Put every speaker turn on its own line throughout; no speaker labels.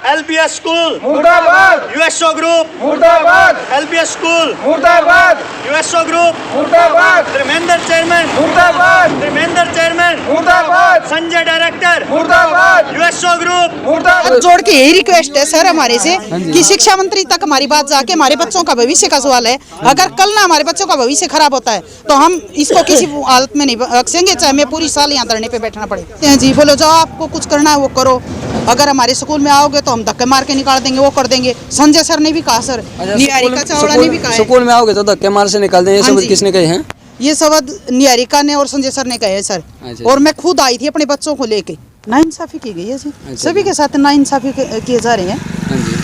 LBS school
मुर्दाबाद,
USO group
मुर्दाबाद,
LBS school
मुर्दाबाद,
USO ग्रुप
मुर्दाबाद,
धर्मेंद्र चेयरमैन
मुर्दाबाद,
धर्मेंद्र चेयरमैन
मुर्दाबाद,
संजय डायरेक्टर
मुर्दाबाद,
USO ग्रुप
मुर्दाबाद।
जोड़ के यही रिक्वेस्ट है सर हमारे से कि शिक्षा मंत्री तक हमारी बात जाके हमारे बच्चों का भविष्य का सवाल है। अगर कल ना हमारे बच्चों का भविष्य खराब होता है तो हम इसको किसी हालत में नहीं बख्शेंगे, चाहे मैं पूरी साल यहाँ धरने पे बैठना पड़े। जी बोलो, जो आपको कुछ करना है वो करो। अगर हमारे स्कूल में आओगे तो हम धक्के मार के निकाल देंगे, वो कर देंगे। संजय सर ने भी कहा, सर निहारिका चावड़ा ने भी कहा है।
स्कूल में आओगे तो धक्के मार से निकाल देंगे। ये शब्द किसने कहे हैं?
ये शब्द निहारिका ने और संजय सर ने कहे सर। और मैं खुद आई थी अपने बच्चों को लेके। नाइंसाफी की गई है जी, सभी के साथ नाइंसाफी किए जा रहे हैं।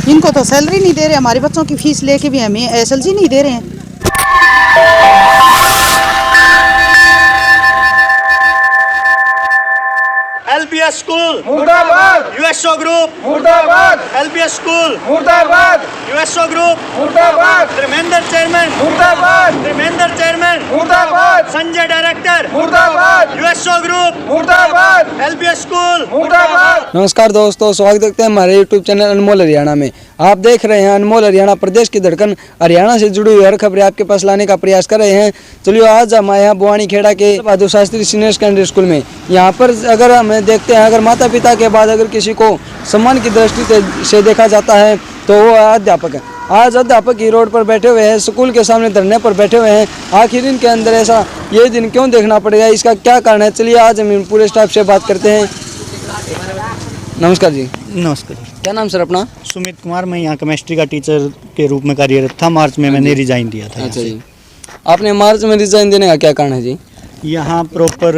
इनको तो सैलरी नहीं दे रहे, हमारे बच्चों की फीस लेके भी हमें SLG नहीं दे रहे हैं।
LBS स्कूल
मुर्दाबाद,
USO ग्रुप
मुर्दाबाद,
LBS स्कूल
मुर्दाबाद,
USO ग्रुप
मुर्दाबाद,
धर्मेंद्र चेयरमैन
मुर्दाबाद,
धर्मेंद्र चेयरमैन
मुर्दाबाद,
संजय डायरेक्टर
मुर्दाबाद,
USO ग्रुप
मुर्दाबाद,
LBS स्कूल
मुर्दाबाद।
नमस्कार दोस्तों, स्वागत करते हैं हमारे YouTube चैनल अनमोल हरियाणा में। आप देख रहे हैं अनमोल हरियाणा, प्रदेश की धड़कन। हरियाणा से जुड़ी हुई हर खबरें आपके पास लाने का प्रयास कर रहे हैं। चलिए आज हम आए हैं बुआनी खेड़ा के Bahadur Shastri senior secondary school में। यहाँ पर अगर हम देखते हैं, अगर माता पिता के बाद अगर किसी को सम्मान की दृष्टि से देखा जाता है तो वो अध्यापक है। आज अध्यापक ही रोड पर बैठे हुए हैं, स्कूल के सामने धरने पर बैठे हुए हैं। आखिर इनके अंदर ऐसा ये दिन क्यों देखना पड़ेगा, इसका क्या कारण है? चलिए आज हम पूरे स्टाफ से बात करते हैं। नमस्कार जी।
नमस्कार।
क्या नाम सर अपना?
सुमित कुमार। मैं यहाँ केमिस्ट्री का टीचर के रूप में कार्यरत था। मार्च में मैंने रिजाइन दिया था।
अच्छा जी, आपने मार्च में रिजाइन देने का क्या कारण है जी?
यहाँ प्रॉपर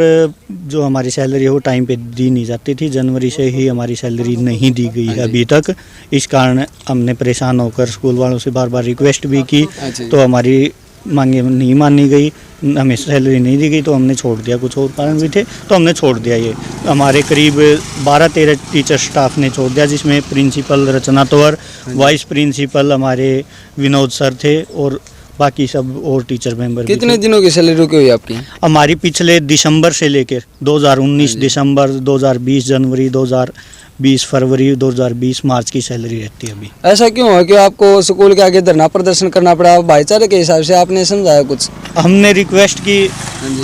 जो हमारी सैलरी है वो टाइम पे दी नहीं जाती थी। जनवरी से ही हमारी सैलरी नहीं दी गई है अभी तक। इस कारण हमने परेशान होकर स्कूल वालों से बार बार रिक्वेस्ट भी की, तो हमारी मांगे नहीं मानी गई, हमें सैलरी नहीं दी गई, तो हमने छोड़ दिया। कुछ और कारण भी थे तो हमने छोड़ दिया। ये हमारे करीब 12-13 टीचर स्टाफ ने छोड़ दिया, जिसमें प्रिंसिपल रचना तोवर, वाइस प्रिंसिपल हमारे विनोद सर थे और बाकी सब और टीचर मेंबर।
कितने दिनों की सैलरी रुकी हुई आपकी?
हमारी पिछले दिसंबर से लेकर 2019 दिसंबर, 2020 जनवरी, 2020 फरवरी, 2020 मार्च की सैलरी रहती है अभी।
ऐसा क्यों है कि आपको स्कूल के आगे धरना प्रदर्शन करना पड़ा? भाईचारे के हिसाब से आपने समझाया कुछ?
हमने रिक्वेस्ट की।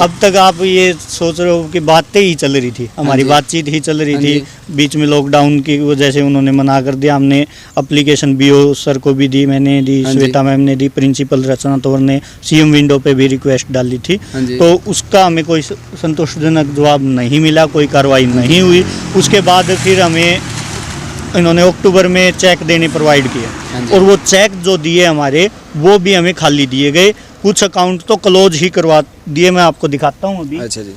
अब तक आप ये सोच रहे हो कि बातें ही चल रही थी, हमारी बातचीत ही चल रही थी। बीच में लॉकडाउन की वजह से उन्होंने मना कर दिया। हमने एप्लीकेशन BO सर को भी दी, मैंने दी, श्वेता मैम ने दी, प्रिंसिपल रचना तोवर ने CM विंडो पे भी रिक्वेस्ट डाली थी। तो उसका हमें कोई संतोषजनक जवाब नहीं मिला, कोई कार्रवाई नहीं हुई। उसके बाद फिर हमें इन्होंने अक्टूबर में चेक देने प्रोवाइड किए, और वो चेक जो दिए हमारे वो भी हमें खाली दिए गए। कुछ अकाउंट तो क्लोज ही करवा दिए, मैं आपको दिखाता हूँ अभी।
अच्छा जी।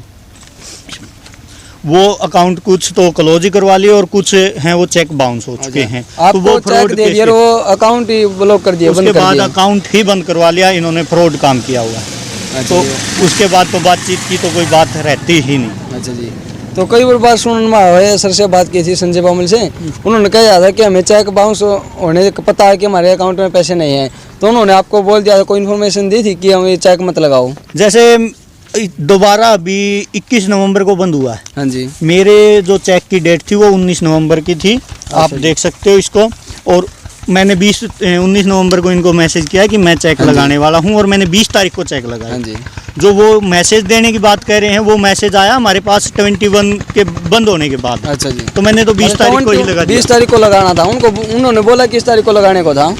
वो अकाउंट कुछ तो क्लोज ही करवा लिए और कुछ हैं वो चेक बाउंस हो चुके हैं।
तो वो फ्रॉड दे दिया, वो अकाउंट ही ब्लॉक कर दिया,
उसके बाद अकाउंट ही बंद करवा लिया। इन्होंने फ्रॉड काम किया हुआ है। तो उसके बाद तो बातचीत की तो कोई बात रहती ही नहीं।
अच्छा जी। तो कई बार सुनने में आया है, सर से बात की थी संजय बामल से, उन्होंने कहा था कि हमें चेक बाउंस होने का पता है कि हमारे अकाउंट में पैसे नहीं हैं, तो उन्होंने आपको बोल दिया, कोई इन्फॉर्मेशन दी थी कि हम ये चेक मत लगाओ?
जैसे दोबारा अभी 21 नवंबर को बंद हुआ है।
हाँ जी।
मेरे जो चेक की डेट थी वो 19 नवंबर की थी। आप देख सकते हो इसको। और मैंने 19 नवंबर को इनको मैसेज किया कि मैं चेक लगाने वाला हूं, और मैंने 20 तारीख को चेक लगाया। जो वो मैसेज देने की बात कह रहे हैं वो मैसेज आया हमारे पास 21 के बंद होने के बाद।
अच्छा जी।
तो मैंने तो 20 तारीख को ही लगा दिया।
20 तारीख को लगाना था उनको। उन्होंने बोला किस तारीख को लगाने को था?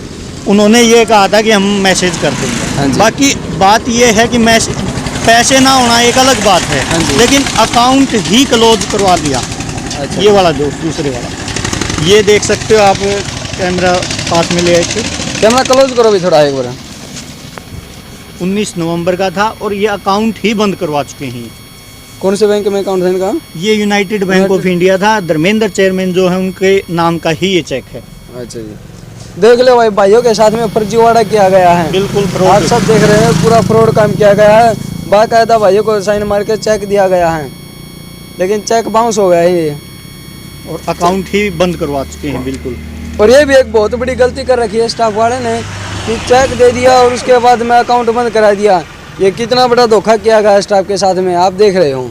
उन्होंने ये कहा था कि हम मैसेज कर देंगे। बाकी बात ये है कि पैसे ना होना एक अलग बात है, लेकिन अकाउंट ही क्लोज करवा दिया। अच्छा। ये वाला जो दूसरे वाला, ये देख सकते हो आप, कैमरा पास में ले आए।
कैमरा क्लोज करो भी थोड़ा एक बार।
19 नवंबर का था और ये अकाउंट ही बंद करवा चुके हैं।
कौन से बैंक में अकाउंट है इनका?
ये यूनाइटेड बैंक ऑफ इंडिया था। धर्मेंद्र चेयरमैन जो है उनके नाम का ही ये चेक है।
अच्छा जी। देख लो भाई, भाइयों के साथ में फर्जीवाड़ा किया गया है।
बिल्कुल फ्रॉड।
आप सब देख रहे हैं, पूरा फ्रॉड काम किया गया है। बाकायदा भाइयों को साइन मार के चेक दिया गया है, लेकिन चेक बाउंस हो गया है ये,
और अकाउंट ही बंद करवा चुके हैं। बिल्कुल।
और ये भी एक बहुत बड़ी गलती कर रखी है स्टाफ वाले ने कि चेक दे दिया और उसके बाद में अकाउंट बंद करा दिया। ये कितना बड़ा धोखा किया गया स्टाफ के साथ में, आप देख रहे हो।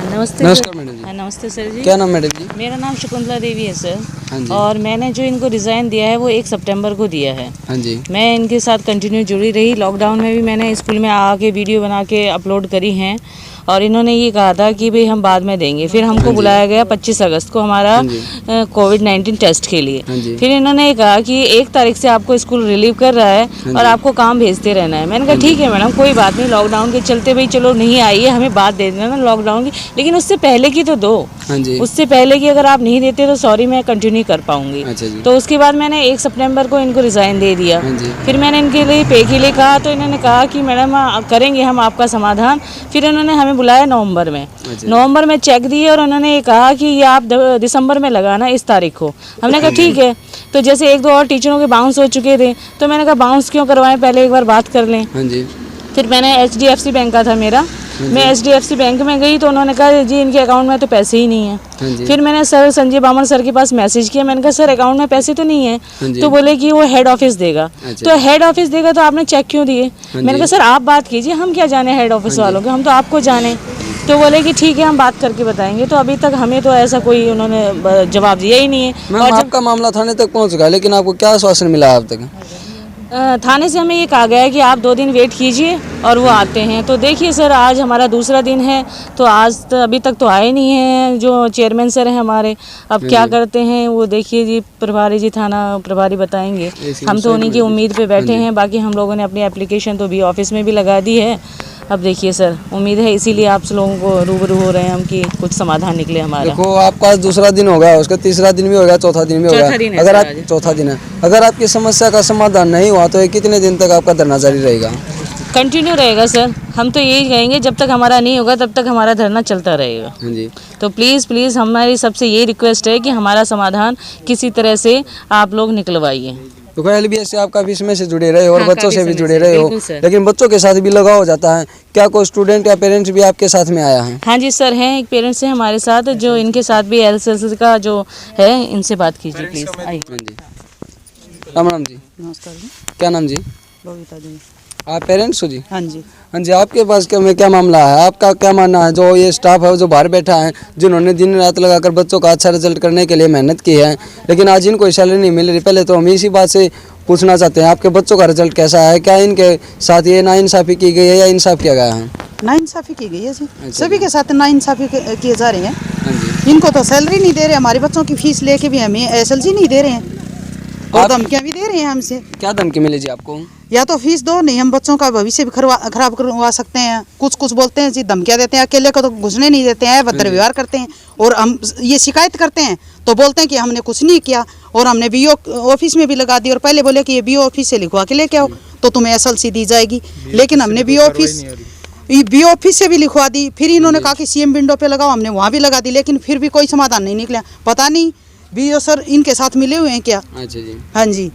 नमस्ते।
नमस्कार मैडम जी।
नमस्ते सर जी।
क्या नाम मैडम जी?
मेरा नाम शकुंतला देवी है सर।
हाँ जी।
और मैंने जो इनको रिज़ाइन दिया है वो 1 सितंबर को दिया है।
हाँ जी।
मैं इनके साथ कंटिन्यू जुड़ी रही। लॉकडाउन में भी मैंने स्कूल में आके वीडियो बना के अपलोड करी हैं और इन्होंने ये कहा था कि भाई हम बाद में देंगे। फिर हमको बुलाया गया 25 अगस्त को हमारा कोविड-19 टेस्ट के लिए। फिर इन्होंने ये कहा कि 1 तारीख से आपको स्कूल रिलीव कर रहा है और आपको काम भेजते रहना है। मैंने कहा ठीक है मैडम, कोई बात नहीं, लॉकडाउन के चलते भाई चलो नहीं आई है, हमें बात दे देना लॉकडाउन की, लेकिन उससे पहले की तो दो। उससे पहले की अगर आप नहीं देते तो सॉरी मैं कंटिन्यू कर पाऊंगी। तो उसके बाद मैंने 1 सितंबर को इनको रिज़ाइन दे दिया। फिर मैंने इनके लिए पे के लिए कहा तो इन्होंने कहा कि मैडम करेंगे हम आपका समाधान। फिर इन्होंने हमें बुलाया नवंबर में। नवंबर में चेक दिए और उन्होंने ये कहा कि ये आप दिसंबर में लगाना इस तारीख को। हमने कहा ठीक है। तो जैसे 1-2 और टीचरों के बाउंस हो चुके थे तो मैंने कहा बाउंस क्यों करवाएं, पहले एक बार बात कर लें। फिर मैंने HDFC बैंक का था मेरा, मैं HDFC बैंक में गई तो उन्होंने कहा जी इनके अकाउंट में तो पैसे ही नहीं है। फिर मैंने सर संजय बामन सर के पास मैसेज किया, मैंने कहा सर अकाउंट में पैसे तो नहीं है। तो बोले कि वो हेड ऑफिस देगा। तो हेड ऑफिस देगा तो आपने चेक क्यों दिए? मैंने कहा सर आप बात कीजिए, हम क्या जाने हेड ऑफिस वालों के, हम तो आपको जाने। तो बोले कि ठीक है हम बात करके बताएंगे। तो अभी तक हमें तो ऐसा कोई उन्होंने जवाब दिया ही नहीं है।
और आपका मामला थाने तक पहुंच गया, लेकिन आपको क्या आश्वासन मिला अब तक?
थाने से हमें ये कहा गया है कि आप 2 दिन वेट कीजिए और वो आते हैं। तो देखिए सर आज हमारा दूसरा दिन है तो आज तो अभी तक तो आए नहीं हैं जो चेयरमैन सर हैं हमारे। अब क्या करते हैं वो देखिए जी, प्रभारी जी थाना प्रभारी बताएंगे। हम तो उन्हीं की उम्मीद पे बैठे हैं। बाकी हम लोगों ने अपनी एप्लीकेशन तो भी ऑफिस में भी लगा दी है। अब देखिए सर उम्मीद है, इसीलिए आप लोगों को रूबरू हो रहे हैं हम कि कुछ समाधान निकले हमारा।
देखो आपका दूसरा दिन होगा, उसका तीसरा दिन भी होगा, चौथा दिन भी होगा। अगर आप चौथा दिन है, अगर आपकी समस्या का समाधान नहीं हुआ तो ये कितने दिन तक आपका धरना जारी रहेगा?
कंटिन्यू रहेगा सर। हम तो यही कहेंगे जब तक हमारा नहीं होगा तब तक हमारा धरना चलता रहेगा। तो प्लीज़ हमारी सबसे ये रिक्वेस्ट है कि हमारा समाधान किसी तरह से आप लोग निकलवाइए।
तो LBS से आप काफी समय से जुड़े रहे हो और बच्चों से भी जुड़े रहे हो, लेकिन बच्चों के साथ भी लगाव हो जाता है। क्या कोई स्टूडेंट या पेरेंट्स भी आपके साथ में आया है?
हाँ जी सर हैं, एक पेरेंट्स है हमारे साथ जो इनके साथ भी LCS का जो है, इनसे बात कीजिए प्लीज़। आइए।
राम राम जी।
नमस्कार जी।
क्या नाम जी?
लोहिता जी।
आप पेरेंट्स हो जी?
हाँ जी।
हाँ जी, आपके पास क्या मामला है? आपका क्या मानना है? जो ये स्टाफ है जो बाहर बैठा है, जिन्होंने दिन रात लगाकर बच्चों का अच्छा रिजल्ट करने के लिए मेहनत की है, लेकिन आज इनको सैलरी नहीं मिल रही। पहले तो हम इसी बात से पूछना चाहते हैं आपके बच्चों का रिजल्ट कैसा है? क्या इनके साथ ये नाइंसाफ़ी की गई है या इंसाफ किया गया है?
नाइंसाफ़ी की गई है जी। सभी के साथ नाइंसाफ़ी किए जा रहे हैं। इनको तो सैलरी नहीं दे रहे, हमारे बच्चों की फीस लेके भी हमें SLC नहीं दे रहे हैं और धमकियाँ भी दे रहे हैं हमसे।
क्या धमकी मिली जी आपको?
या तो फीस दो, नहीं हम बच्चों का भविष्य भी खराब करवा सकते हैं। कुछ बोलते हैं जी, धमकियाँ देते हैं, अकेले को तो घुसने नहीं देते हैं, भद्र व्यवहार करते हैं। और हम ये शिकायत करते हैं तो बोलते हैं कि हमने कुछ नहीं किया और हमने BO ऑफिस में भी लगा दी। और पहले बोले कि ये BO ऑफिस से लिखवा के लेके आओ तो तुम्हें SLC दी जाएगी, लेकिन हमने BO ऑफिस से भी लिखवा दी। फिर इन्होंने कहा कि CM विंडो पे लगाओ, हमने वहाँ भी लगा दी, लेकिन फिर भी कोई समाधान नहीं निकला। पता नहीं BO सर इनके साथ मिले हुए हैं क्या?
अच्छा जी।
हाँ जी।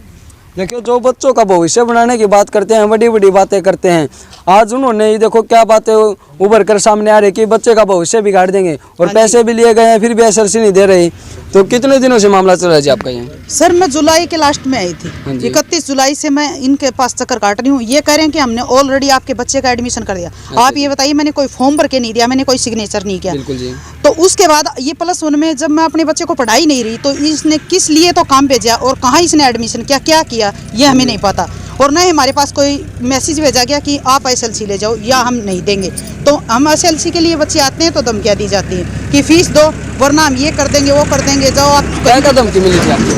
देखो जो बच्चों का भविष्य बनाने की बात करते हैं, बड़ी बड़ी बातें करते हैं, आज उन्होंने ये देखो क्या बातें उभर कर सामने आ रही कि बच्चे का भविष्य बिगाड़ देंगे और पैसे भी लिए गए हैं फिर भी SLC नहीं दे रही। तो कितने दिनों से मामला चल रहा है जी आपका ये?
सर मैं जुलाई के लास्ट में आई थी। 31 जुलाई से मैं इनके पास चक्कर काट रही हूँ। ये कह रहे हैं कि हमने ऑलरेडी आपके बच्चे का एडमिशन कर दिया। आप ये बताइए, मैंने कोई फॉर्म भर के नहीं दिया, मैंने कोई सिग्नेचर नहीं किया।
बिल्कुल जी।
तो उसके बाद ये +1 में जब मैं अपने बच्चे को पढ़ाई नहीं रही तो इसने किस लिए तो काम भेजा और कहाँ इसने एडमिशन क्या किया ये हमें नहीं पता। और न हमारे पास कोई मैसेज भेजा गया कि आप SLC ले जाओ या हम नहीं देंगे। तो हम SLC के लिए बच्चे आते हैं तो धमकियाँ दी जाती हैं कि फीस दो वरना हम ये कर देंगे वो कर देंगे, जाओ आप।
क्या धमकी मिली थी आपको?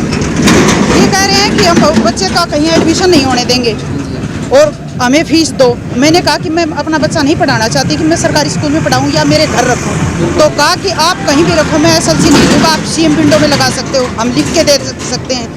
ये कह रहे हैं कि हम बच्चे का कहीं एडमिशन नहीं होने देंगे और हमें फीस दो। मैंने कहा कि मैं अपना बच्चा नहीं पढ़ाना चाहती कि मैं सरकारी स्कूल में पढ़ाऊँ या मेरे घर रखूँ। तो कहा कि आप कहीं भी रखो, मैं SLC नहीं दूँगा, आप CM विंडो में लगा सकते हो, हम लिख के दे सकते हैं।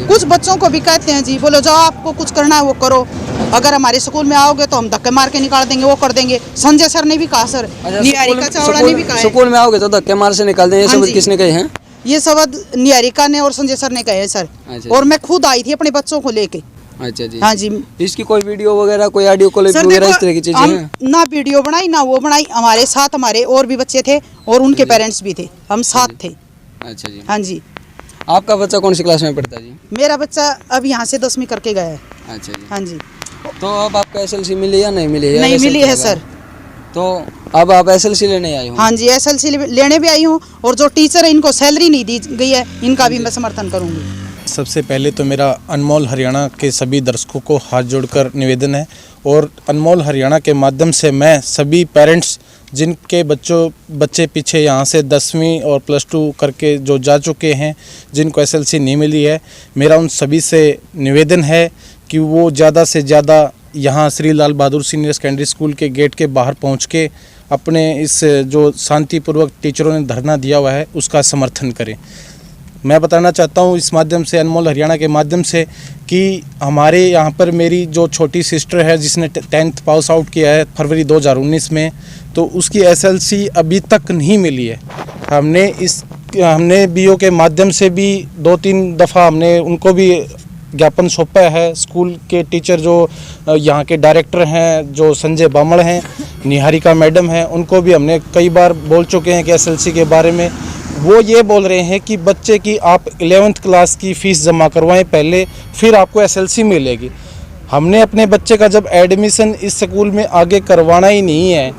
कुछ बच्चों को भी कहते हैं जी, बोलो जाओ आपको कुछ करना है वो करो, अगर हमारे स्कूल में आओगे तो हम धक्के मार के निकाल देंगे, वो कर देंगे। संजय सर ने भी कहा, सर निहारिका चावड़ा ने भी कहा
स्कूल में आओगे तो धक्के मार से निकाल देंगे। ये शब्द किसने कहे हैं?
ये शब्द निहारिका ने और संजय सर ने कहे हैं सर। और मैं खुद आई थी अपने बच्चों को लेके।
अच्छा जी।
हाँ जी।
इसकी कोई वीडियो वगैरह, कोई ऑडियो क्लिप वगैरह इस तरह की चीजें हैं?
ना वीडियो बनाई ना वो बनाई, हमारे साथ हमारे और भी बच्चे थे और उनके पेरेंट्स भी थे, हम साथ थे।
अच्छा जी।
हाँ जी।
आपका बच्चा कौन सी क्लास में पढ़ता है जी?
मेरा बच्चा अब यहाँ से 10वीं करके गया है।
अच्छा जी।
हाँ जी।
तो अब आपका SLC मिली या नहीं मिली?
नहीं मिली है सर।
तो अब आप SLC लेने आए हो?
हाँ जी, SLC लेने भी आई हूँ, और जो टीचर है इनको सैलरी नहीं दी गई है, इनका भी मैं समर्थन करूँगी।
सबसे पहले तो मेरा अनमोल हरियाणा के सभी दर्शकों को हाथ जोड़कर निवेदन है, और अनमोल हरियाणा के माध्यम से मैं सभी पेरेंट्स जिनके बच्चे पीछे यहाँ से 10वीं और +2 करके जो जा चुके हैं, जिनको SLC नहीं मिली है, मेरा उन सभी से निवेदन है कि वो ज़्यादा से ज़्यादा यहाँ Shri Lal Bahadur senior secondary school के गेट के बाहर पहुँच के अपने इस जो शांतिपूर्वक टीचरों ने धरना दिया हुआ है उसका समर्थन करें। मैं बताना चाहता हूँ इस माध्यम से, अनमोल हरियाणा के माध्यम से, कि हमारे यहाँ पर मेरी जो छोटी सिस्टर है जिसने 10th पास आउट किया है फरवरी 2019 में, तो उसकी SLC अभी तक नहीं मिली है। हमने BO के माध्यम से भी 2-3 दफ़ा हमने उनको भी ज्ञापन सौंपा है। स्कूल के टीचर जो यहाँ के डायरेक्टर हैं, जो संजय बामड़ हैं, निहारिका मैडम हैं, उनको भी हमने कई बार बोल चुके हैं कि SLC के बारे में। वो ये बोल रहे हैं कि बच्चे की आप 11th क्लास की फ़ीस जमा करवाएं पहले, फिर आपको SLC मिलेगी। हमने अपने बच्चे का जब एडमिशन इस स्कूल में आगे करवाना ही नहीं है,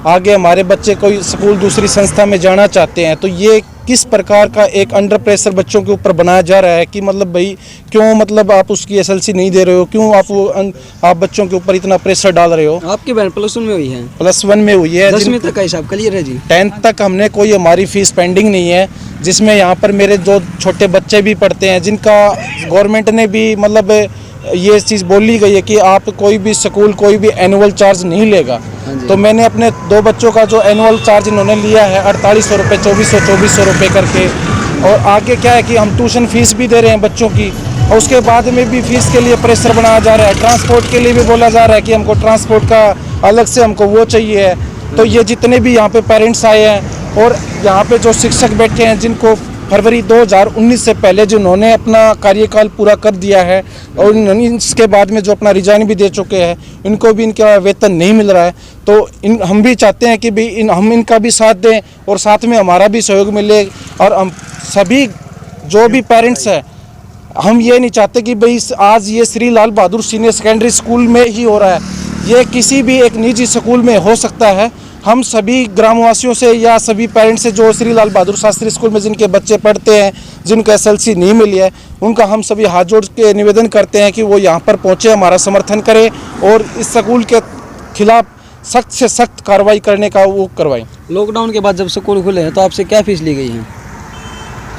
आगे हमारे बच्चे कोई स्कूल दूसरी संस्था में जाना चाहते हैं, तो ये किस प्रकार का एक अंडर प्रेशर बच्चों के ऊपर बनाया जा रहा है कि मतलब भाई क्यों, मतलब आप उसकी SLC नहीं दे रहे हो, क्यों आप बच्चों के ऊपर इतना प्रेशर डाल रहे हो।
आपकी बहन +1 में हुई है?
+1 में हुई है।
10वीं तक का हिसाब क्लियर है जी?
10th तक हमने कोई हमारी फीस पेंडिंग नहीं है, जिसमें यहाँ पर मेरे जो छोटे बच्चे भी पढ़ते हैं, जिनका गवर्नमेंट ने भी मतलब ये चीज़ बोली गई है कि आप कोई भी स्कूल कोई भी एनुअल चार्ज नहीं लेगा। तो मैंने अपने 2 बच्चों का जो एनुअल चार्ज इन्होंने लिया है 4800 रुपये, 2400 रुपये करके, और आगे क्या है कि हम ट्यूशन फीस भी दे रहे हैं बच्चों की, और उसके बाद में भी फीस के लिए प्रेशर बनाया जा रहा है। ट्रांसपोर्ट के लिए भी बोला जा रहा है कि हमको ट्रांसपोर्ट का अलग से हमको वो चाहिए है। तो ये जितने भी यहाँ पे पेरेंट्स आए हैं और यहाँ पे जो शिक्षक बैठे हैं, जिनको फरवरी 2019 से पहले जिन्होंने अपना कार्यकाल पूरा कर दिया है, और इसके बाद में जो अपना रिजाइन भी दे चुके हैं, इनको भी इनका वेतन नहीं मिल रहा है। तो हम भी चाहते हैं कि भाई हम इनका भी साथ दें और साथ में हमारा भी सहयोग मिले। और हम सभी जो भी पेरेंट्स हैं, हम ये नहीं चाहते कि भाई आज ये Shri Lal Bahadur senior secondary school में ही हो रहा है, ये किसी भी एक निजी स्कूल में हो सकता है। हम सभी ग्रामवासियों से या सभी पेरेंट्स से जो श्री लाल बहादुर शास्त्री स्कूल में जिनके बच्चे पढ़ते हैं, जिनको SLC नहीं मिली है, उनका हम सभी हाथ जोड़ के निवेदन करते हैं कि वो यहाँ पर पहुँचे, हमारा समर्थन करें और इस स्कूल के खिलाफ सख्त से सख्त कार्रवाई करने का वो करवाएं।
लॉकडाउन के बाद जब स्कूल खुले हैं तो आपसे क्या फीस ली गई है?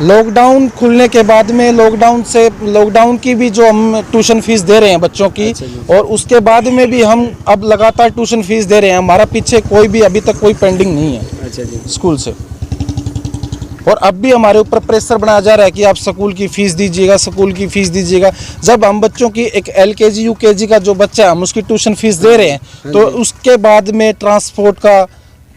लॉकडाउन खुलने के बाद में लॉकडाउन की भी जो हम ट्यूशन फीस दे रहे हैं बच्चों की, और उसके बाद में भी हम अब लगातार ट्यूशन फीस दे रहे हैं। हमारा पीछे कोई भी अभी तक कोई पेंडिंग नहीं है।
अच्छा जी।
स्कूल से, और अब भी हमारे ऊपर प्रेशर बनाया जा रहा है कि आप स्कूल की फ़ीस दीजिएगा, स्कूल की फ़ीस दीजिएगा। जब हम बच्चों की एक LKG UKG का जो बच्चा है, हम उसकी ट्यूशन फीस दे रहे हैं, तो उसके बाद में ट्रांसपोर्ट का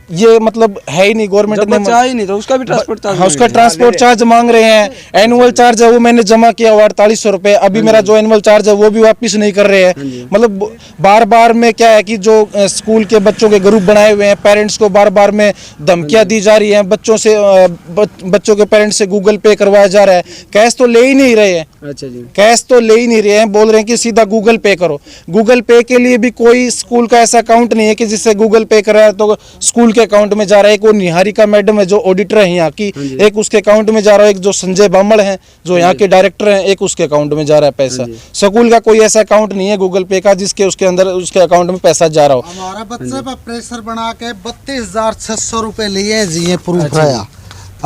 ये मतलब है ही नहीं। गवर्नमेंट ने
ही नहीं तो उसका भी ट्रांसपोर्ट चार्ज,
हाँ, उसका ट्रांसपोर्ट चार्ज मांग रहे हैं। एनुअल चार्ज है वो मैंने जमा किया हुआ 4800 रुपये, अभी मेरा जो एनुअल चार्ज है वो भी वापस नहीं कर रहे हैं। मतलब बार बार में क्या है कि जो स्कूल के बच्चों के ग्रुप बनाए हुए हैं, पेरेंट्स को बार बार में धमकियां दी जा रही हैं, बच्चों के पेरेंट्स से गूगल पे करवाया जा रहा है। कैश तो ले ही नहीं रहे हैं।
अच्छा जी।
कैश तो ले ही नहीं रहे हैं, बोल रहे हैं कि सीधा गूगल पे करो। गूगल पे के लिए भी कोई स्कूल का ऐसा अकाउंट नहीं है कि जिससे गूगल पे कर रहा है तो स्कूल के अकाउंट में जा रहा है। एक वो निहारिका मैडम है जो ऑडिटर है यहाँ की, एक उसके अकाउंट में जा रहा है, एक जो संजय बामड़ हैं जो यहाँ के डायरेक्टर हैं, एक उसके अकाउंट में जा रहा है पैसा। स्कूल का कोई ऐसा अकाउंट नहीं है गूगल पे का जिसके उसके अंदर उसके अकाउंट में पैसा जा रहा हो।
हमारा बच्चे पर प्रेशर बना के 32,600 रुपए लिए जी, ये प्रूफ है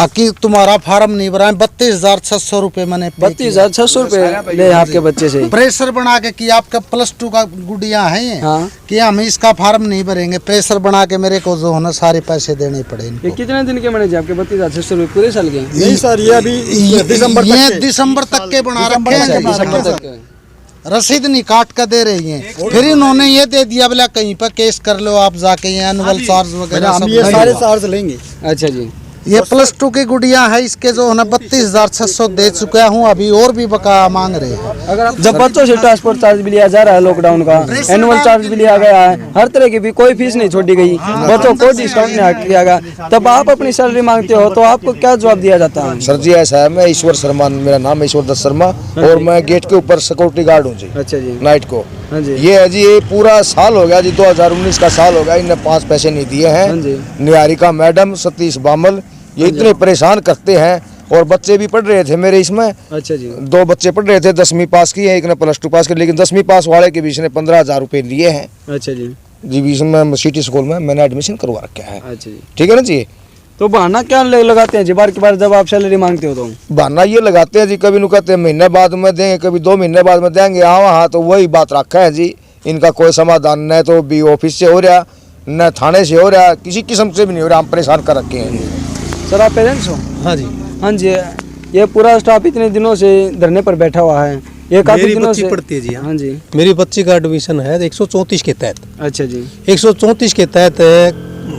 कि तुम्हारा फार्म नहीं भरा है। 32,600 रुपए मैंने
32,600 रुपए ले आपके बच्चे से
प्रेशर बना के कि आपका +2 का गुड़िया है
हाँ।
कि हम इसका फार्म नहीं भरेंगे। प्रेशर बना के मेरे को जो है ना सारे पैसे देने पड़े इनको।
ये कितने दिन के बने जी आपके 32,600 रुपए? पूरे साल के?
नहीं सर, ये अभी दिसंबर तक के बना रखे हैं। रसीद नहीं काट कर दे रही हैं। फिर इन्होंने ये दे दिया बोला कहीं पर केस कर लो आप जाके, एनुअल चार्ज वगैरह सब
ये सारे चार्ज लेंगे। अच्छा जी।
ये +2 की गुड़िया है, इसके जो है ना 32,600 दे चुका हूँ, अभी और भी बकाया मांग रहे हैं।
जब बच्चों से ट्रांसपोर्ट चार्ज भी लिया जा रहा है, लॉकडाउन का एनुअल चार्ज भी लिया गया है, हर तरह की भी कोई फीस नहीं छोड़ी गई, बच्चों को डिस्काउंट नहीं किया गया, तब आप अपनी सैलरी मांगते हो तो आपको क्या जवाब दिया जाता है?
सर जी ऐसा है, मैं ईश्वर शर्मा, मेरा नाम है ईश्वर दत्त शर्मा और मैं गेट के ऊपर सिक्योरिटी गार्ड हूँ जी।
अच्छा जी।
नाइट को
हाँ जी।
ये है जी, ये पूरा साल हो गया जी, 2019 का साल हो गया, इनने 5 पैसे नहीं दिए
हाँ जी।
हैं। निहारिका मैडम, सतीश बामल, ये इतने परेशान करते हैं। और बच्चे भी पढ़ रहे थे मेरे इसमें।
अच्छा जी।
2 बच्चे पढ़ रहे थे, 10वीं पास की है, एक ने +2 पास की, लेकिन 10वीं पास वाले के बीच ने 15,000 रुपये लिए हैं
अच्छा जी।
जी। बीच में सिटी स्कूल में मैंने एडमिशन करवा रखा है।
अच्छा जी।
ठीक है ना जी।
तो बहाना क्या लगाते हैं जी बार की बार जब आप सैलरी मांगते हो तो?
बहाना ये लगाते हैं जी, कभी नु कहते हैं महीने बाद में देंगे, कभी 2 महीने बाद में देंगे। हाँ तो वही बात रखा है जी, इनका कोई समाधान न तो बी ऑफिस से हो रहा, न थाने से हो रहा, किसी किस्म से भी नहीं हो रहा। हम परेशान कर रखे हैं।
सर आप पेरेंट्स हो?
हाँ जी।
हाँ जी। ये पूरा स्टाफ इतने दिनों से धरने पर बैठा हुआ है, ये काफी
मेरी
दिनों
बच्ची
से
पढ़ती है जी।
हाँ जी।
मेरी बच्ची का एडमिशन है 134 के तहत।
अच्छा जी।
134 के तहत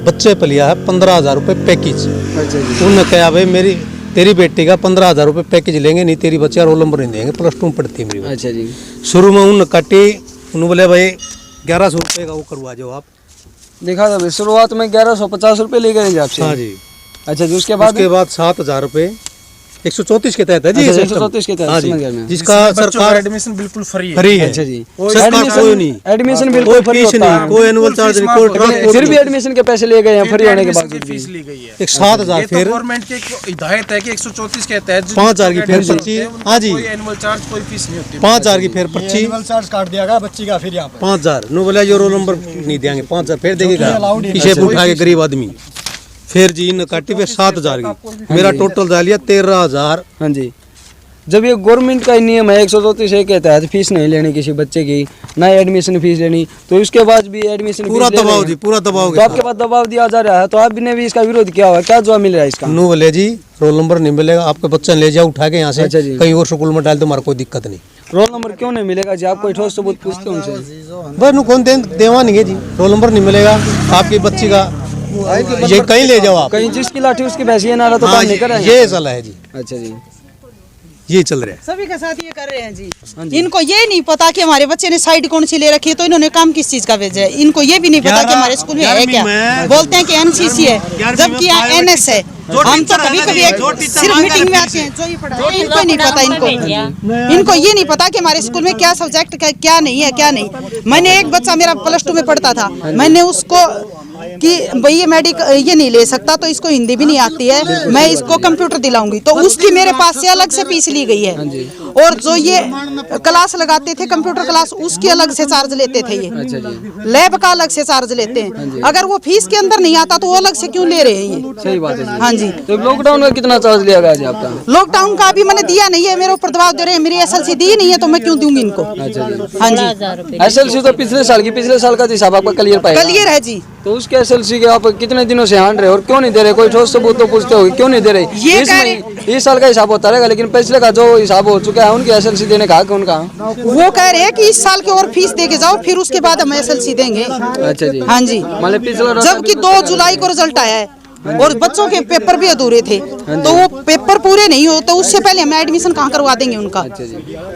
बच्चे पर लिया है 15,000 रुपये पैकेज।
अच्छा जी।
उन्होंने कहा भाई तेरी बेटी का 15,000 रुपये पैकेज लेंगे, नहीं तेरी बच्चा रोल नंबर नहीं देंगे, +2 में पढ़ती है मेरी बच्ची।
अच्छा जी।
शुरू में उन्होंने काटी, उन्होंने बोले भाई 1,100 रुपये का वो करवा जाओ आप।
देखा था शुरुआत में 1,150 रुपये ले गए आपसे?
हाँ जी।
अच्छा जी। उसके बाद
7,000 रुपये 134 के तहत है जी।
134 के तहत।
हाँ जी।
समझ गया मैं।
जिसका सरकार
एडमिशन बिल्कुल फ्री
है।
अच्छा जी।
सरकार कोई नहीं,
एडमिशन बिल्कुल फ्री
फीस
होता
नहीं,
है,
कोई एनुअल चार्ज नहीं, कोई ट्रांसपोर्ट
फिर भी एडमिशन के पैसे ले गए हैं फ्री होने के बाद।
फीस ली गई है।
एक 7,000 फिर
गवर्नमेंट की हिदायत है कि 134 के तहत
5,000 की फिर पर्ची। हाँ जी।
कोई एनुअल चार्ज, कोई फीस नहीं होती।
5,000 की फिर पर्ची,
चार्ज काट दिया गया बच्ची का फिर यहाँ पे
5,000 नो बोला जो रोल नंबर नहीं देंगे, 5,000 फिर देंगे पीछे उठा के गरीब आदमी। फिर जी ने काटी फिर 7,000 की, मेरा टोटल जा लिया 13,000।
हाँ जी। जब ये गवर्नमेंट का नियम है 134 के तहत फीस नहीं लेनी किसी बच्चे की, ना एडमिशन फीस लेनी, तो उसके बाद भी एडमिशन
पूरा दबाव जी, पूरा दबाव।
तो आपके पास दबाव दिया जा रहा है, तो आपने भी इसका विरोध किया हुआ, क्या जवाब मिल रहा है इसका?
नो बोले जी रोल नंबर नहीं मिलेगा, आपके बच्चा ले जाओ उठा के यहाँ से।
अच्छा जी।
कहीं और स्कूल में डाल दो, हमारा कोई दिक्कत नहीं।
रोल नंबर क्यों नहीं मिलेगा जी? आप कोई ठोस सबूत पूछते हो उनसे?
बस नु कौन देवा नहीं है जी, रोल नंबर नहीं मिलेगा आपकी बच्ची का, ये कहीं ले जाओ आप।
कहीं जिसकी लाठी उसकी भैंसी है नारा तो
हाँ,
काम नहीं कर रहे हैं।
ये चला है जी।
अच्छा जी।
ये चल रहा है।
सभी के साथ ये कर रहे हैं जी। इनको ये नहीं पता कि हमारे बच्चे ने साइड कौन सी ले रखी है, तो इन्होंने काम किस चीज का भेजा है। इनको ये भी नहीं पता कि हमारे स्कूल में है क्या। बोलते हैं कि एनसीसी है, जबकि यहाँ एनएस है। हम तो कभी कभी सिर्फ मीटिंग में आते हैं, जो ही पढ़ाते हैं इनको नहीं पता। इनको ये नहीं पता कि हमारे स्कूल में क्या सब्जेक्ट क्या नहीं है, क्या नहीं। मैंने एक बच्चा मेरा +2 में पढ़ता था, मैंने उसको कि भाई ये ये नहीं ले सकता, तो इसको हिंदी भी नहीं आती है, मैं इसको कंप्यूटर दिलाऊंगी, तो उसकी मेरे पास से अलग से फीस ली गई है। और जो ये क्लास लगाते थे कंप्यूटर क्लास, उसकी अलग से चार्ज लेते थे। ये लैब का अलग से चार्ज लेते हैं। अगर वो फीस के अंदर नहीं आता तो वो अलग से क्यों ले रहे हैं ये?
सही बात है।
हाँ जी।
तो लॉकडाउन में कितना चार्ज लिया गया जी आपका?
लॉकडाउन का अभी मैंने दिया नहीं है, मेरे ऊपर दबाव दे रहे हैं। मेरी SLC दी नहीं है तो मैं क्यों दूंगी इनको? हाँ जी।
SLC तो पिछले साल की, पिछले साल का हिसाब आपका क्लियर पाएगा?
क्लियर है जी।
तो उसके SLC के आप कितने दिनों से हांड रहे और क्यों नहीं दे रहे? कोई ठोस सबूत तो पूछते हो, क्यों नहीं दे रहे? इस साल का हिसाब होता रहेगा, लेकिन पिछले का जो हिसाब हो चुका है उनकी SLC देने का हक उनका।
वो कह रहे हैं कि इस साल की और फीस दे के जाओ, फिर उसके बाद हम SLC देंगे।
अच्छा जी।
हाँ जी।
मतलब पिछला
जबकि 2 जुलाई को रिजल्ट आया है और बच्चों के पेपर भी अधूरे थे, तो वो पेपर पूरे नहीं हो तो उससे पहले हम एडमिशन कहाँ करवा देंगे उनका।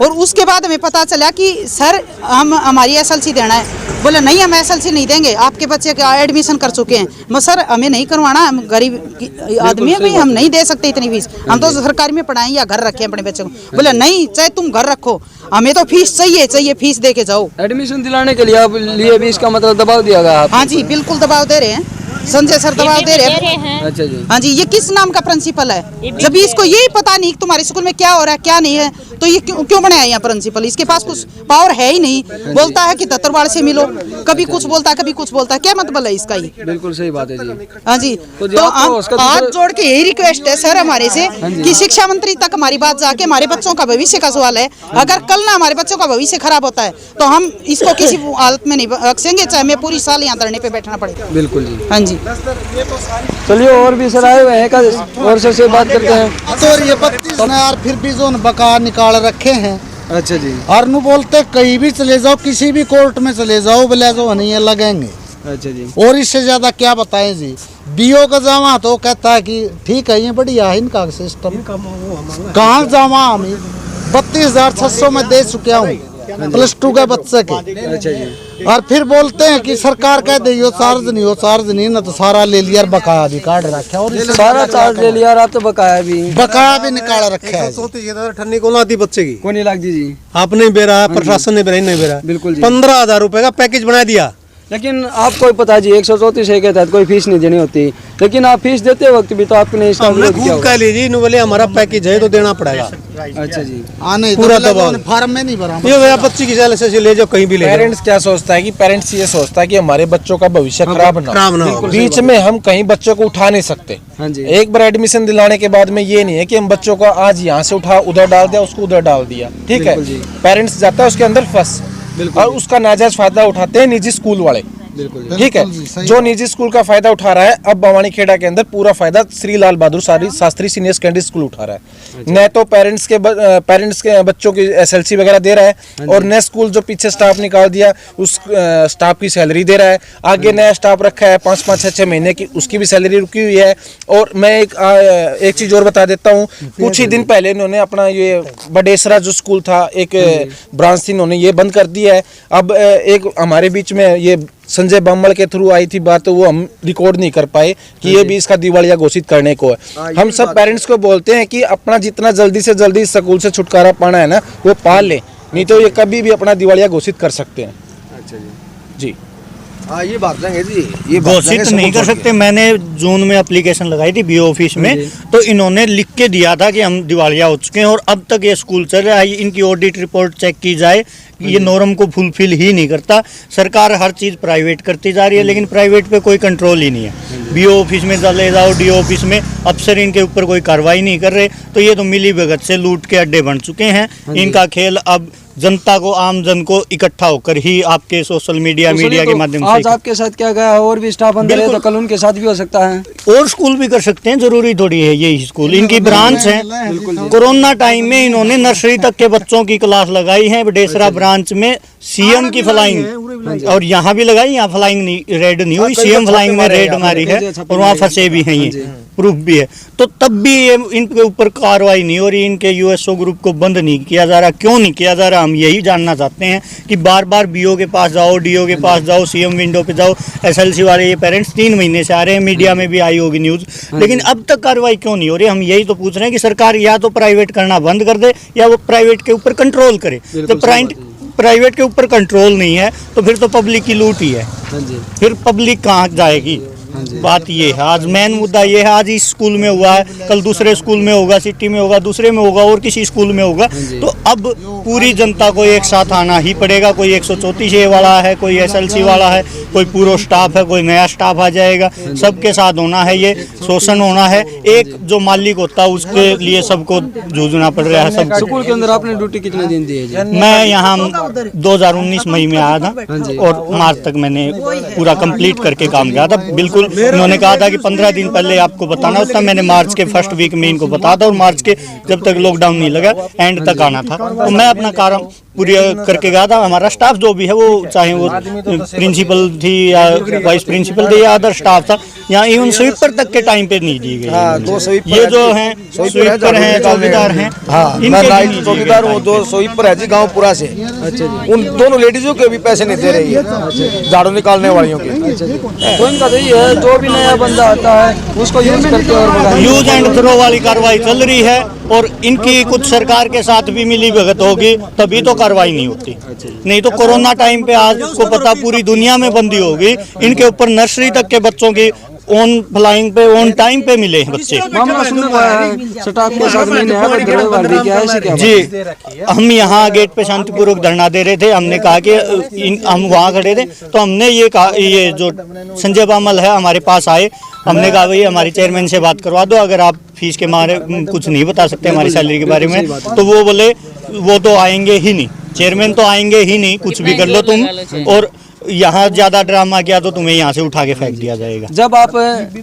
और उसके बाद हमें पता चला कि सर हमारी SLC देना है। बोले नहीं, हम SLC नहीं देंगे, आपके बच्चे का एडमिशन कर चुके हैं। मैं सर हमें नहीं करवाना, हम गरीब आदमी है भाई, हम नहीं दे सकते इतनी फीस, हम तो सरकारी में पढ़ाएं या घर रखें अपने बच्चे को। बोले नहीं, चाहे तुम घर रखो, हमें तो फीस चाहिए, फीस दे के जाओ।
एडमिशन दिलाने के लिए आप लिए भी इसका मतलब दबाव दिया गया?
हाँ जी, बिल्कुल दबाव दे रहे हैं। संजय सर दबाव दे रहे हैं।
अच्छा जी।
हाँ जी। ये किस नाम का प्रिंसिपल है? जब इसको यही पता नहीं कि तुम्हारे स्कूल में क्या हो रहा है क्या नहीं है, तो ये क्यों बनाया यहाँ प्रिंसिपल? इसके पास कुछ पावर है ही नहीं। बोलता है कि दत्तरवाड़ से मिलो, कभी कुछ बोलता है, कभी कुछ बोलता है। क्या मतलब है इसका? ही
बिल्कुल सही बात है जी।
हाँ जी। तो हम हाथ जोड़ के यही रिक्वेस्ट है सर हमारे से कि शिक्षा मंत्री तक हमारी बात जाके, हमारे बच्चों का भविष्य का सवाल है। अगर कल ना हमारे बच्चों का भविष्य खराब होता है तो हम इसको किसी हालत में नहीं बख्शेंगे, चाहे मैं पूरी साल यहाँ धरने पे बैठना पड़े।
बिल्कुल जी।
हाँ जी।
चलिए और भी सर आए हुए हैं, और सर से बात करते हैं।
तो ये 32 ने यार फिर भी जो बका निकाल रखे हैं।
अच्छा जी।
और नु बोलते कहीं भी चले जाओ, किसी भी कोर्ट में चले जाओ, बोले जो नहीं लगेंगे।
अच्छा जी।
और इससे ज्यादा क्या बताएं जी। बीओ का जावा तो कहता है कि ठीक है, ये बढ़िया है इनका सिस्टम। कहाँ जावा हम 32,600 में दे चुका हूँ +2 के बच्चे के।
अच्छा जी।
और फिर बोलते हैं कि सरकार कह दे यो चार्ज नहीं ना, तो सारा ले लिया और बकाया भी काट रखा है। और
सारा चार्ज ले लिया और आप तो बकाया भी निकाल रखा है।
ठन्नी को लाती बच्चे की
कौन लाग दी जी?
आपने बेरा, प्रशासन ने बेरा, नहीं बेरा,
बिल्कुल जी।
15,000 रुपए का पैकेज बना दिया।
लेकिन आपको ही पता जी 134 के तहत कोई फीस नहीं देनी होती, लेकिन आप फीस देते वक्त भी तो आपने इसका
हमने खूब कह लीजिए, इन्होंने बोले हमारा पैकेज है तो देना पड़ेगा।
अच्छा जी।
आने
पूरा दबाव
फार्म में नहीं भरा।
ये मेरा बच्ची की जाल से ले जाओ कहीं भी ले जाओ।
पेरेंट्स क्या सोचता है कि पेरेंट्स ये सोचता है कि हमारे बच्चों का भविष्य खराब ना हो। बीच में हम कहीं बच्चों को उठा नहीं सकते।
हाँ जी।
एक बार एडमिशन दिलाने के बाद में ये नहीं है कि हम बच्चों को आज यहाँ से उठा उधर डाल दिया, उसको उधर डाल दिया, ठीक है। पेरेंट्स जाता है उसके अंदर फंस, और उसका नाजायज फायदा उठाते हैं निजी स्कूल वाले, ठीक है। जो निजी स्कूल का फायदा उठा रहा है, अब बवानी खेड़ा के अंदर पूरा फायदा Shri Lal Bahadur Shastri senior secondary school उठा रहा है। न तो पेरेंट्स के बच्चों की SLC वगैरह दे रहा है, और नया स्कूल जो पीछे स्टाफ निकाल दिया उस स्टाफ की सैलरी दे रहा है। आगे नया स्टाफ रखा है 5-5, 6-6 महीने की, उसकी भी सैलरी रुकी हुई है। और मैं एक चीज और बता देता हूँ, कुछ ही दिन पहले इन्होंने अपना ये बडेसरा जो स्कूल था, एक ब्रांच थी, इन्होंने ये बंद कर दिया है। अब एक हमारे बीच में ये संजय बामल के थ्रू आई थी बात, तो वो हम रिकॉर्ड नहीं कर पाए कि ये भी इसका दिवालिया घोषित करने को है। हम सब पेरेंट्स को बोलते हैं कि अपना जितना जल्दी से जल्दी स्कूल से छुटकारा पाना है ना, वो पाल लें, नहीं तो ये कभी भी अपना दिवालिया घोषित कर सकते हैं।
अच्छा जी।
जी
हाँ, ये बात देंगे जी, ये
घोषित नहीं कर सकते। मैंने जून में एप्लीकेशन लगाई थी BO ऑफिस में, तो इन्होंने लिख के दिया था कि हम दिवालिया हो चुके हैं, और अब तक ये स्कूल चल रहा है। इनकी ऑडिट रिपोर्ट चेक की जाए, ये नॉर्म को फुलफिल ही नहीं करता। सरकार हर चीज़ प्राइवेट करती जा रही है, लेकिन प्राइवेट पे कोई कंट्रोल ही नहीं है। BO ऑफिस में चले जाओ, DO ऑफिस में अफसर इनके ऊपर कोई कार्रवाई नहीं कर रहे, तो ये तो मिली भगत से लूट के अड्डे बन चुके हैं। इनका खेल अब जनता को, आम जन को इकट्ठा होकर ही आपके सोशल मीडिया के माध्यम से।
आज आपके साथ क्या गया, और भी स्टाफ अंदर है तो कल उनके साथ भी हो सकता है,
और स्कूल भी कर सकते हैं, जरूरी थोड़ी है यही स्कूल। इनकी ब्रांच है। कोरोना टाइम में इन्होंने नर्सरी तक के बच्चों की क्लास लगाई है बडेसरा ब्रांच में। CM की फ्लाइंग, और यहाँ भी लगाई, यहाँ फ्लाइंग नहीं, रेड नहीं हुई, CM फ्लाइंग में रेड मारी है, और वहाँ फंसे भी हैं, ये प्रूफ भी है। तो तब भी ये इनके ऊपर कार्रवाई नहीं हो रही, इनके USO ग्रुप को बंद नहीं किया जा रहा। क्यों नहीं किया जा रहा, हम यही जानना चाहते हैं कि बार बार BO के पास जाओ, DO के पास जाओ, CM विंडो पे जाओ। SLC वाले ये पेरेंट्स 3 महीने से आ रहे हैं, मीडिया में भी आई होगी न्यूज़, लेकिन अब तक कार्रवाई क्यों नहीं हो रही। हम यही तो पूछ रहे हैं कि सरकार या तो प्राइवेट करना बंद कर दे, या वो प्राइवेट के ऊपर कंट्रोल करे। तो प्राइवेट के ऊपर कंट्रोल नहीं है तो फिर तो पब्लिक की लूट ही है, फिर पब्लिक कहाँ जाएगी। बात ये है, आज मेन मुद्दा ये है, आज इस स्कूल में हुआ है, कल दूसरे स्कूल में होगा, सिटी में होगा, दूसरे में होगा, और किसी स्कूल में होगा। तो अब पूरी जनता को एक साथ आना ही पड़ेगा। कोई 134A वाला है, कोई SLC वाला है, कोई पूरा स्टाफ है, कोई नया स्टाफ आ जाएगा, सबके साथ होना है। ये शोषण होना है, एक जो मालिक होता है उसके लिए सबको जूझना पड़ रहा है। सब
स्कूल के अंदर आपने ड्यूटी कितने दिन दी है?
मैं यहाँ 2019 मई में आया था, और मार्च तक मैंने पूरा कंप्लीट करके काम किया था। बिल्कुल उन्होंने कहा था कि 15 दिन पहले आपको बताना होता, मैंने मार्च के फर्स्ट वीक में इनको बताया था, और मार्च के जब तक लॉकडाउन नहीं लगा एंड तक आना था। तो मैं अपना कार्य पूरा करके गया था। हमारा स्टाफ जो भी है, वो चाहे वो प्रिंसिपल थी या वाइस प्रिंसिपल थी या अदर स्टाफ था, यहाँ इवन स्वीपर तक के टाइम पे नहीं दी गई। ये जो हैं स्वीपर हैं, चौकीदार हैं,
चौकीदार वो 2 स्वीपर है जी गाँव पूरा से। उन दोनों लेडीजों के भी पैसे नहीं दे रही है, झाड़ू निकालने वालियों के।
तो इनका तो ये है, जो भी नया बंदा आता है उसको यूज करके और
यूज एंड थ्रो वाली कार्रवाई चल रही है, और इनकी कुछ सरकार के साथ भी मिली भगत होगी तभी तो कार्रवाई नहीं होती। नहीं तो कोरोना टाइम पे आज को पता पूरी दुनिया में बंदी होगी, इनके ऊपर नर्सरी तक के बच्चों की ऑन फ्लाइंग पे ऑन टाइम पे मिले हैं बच्चे। जी, हम यहाँ गेट पे शांतिपूर्वक धरना दे रहे थे। हमने कहा कि हम वहाँ खड़े थे, तो हमने ये कहा, ये जो संजय बामल है हमारे पास आए, हमने कहा भाई हमारी चेयरमैन से बात करवा दो, अगर आप फीस के मारे कुछ नहीं बता सकते हमारी सैलरी के बारे में। तो वो बोले वो तो आएंगे ही नहीं, चेयरमैन तो आएंगे ही नहीं, कुछ भी कर लो तुम, और यहाँ ज्यादा ड्रामा किया तो तुम्हें यहाँ से उठा के फेंक दिया जाएगा।
जब आप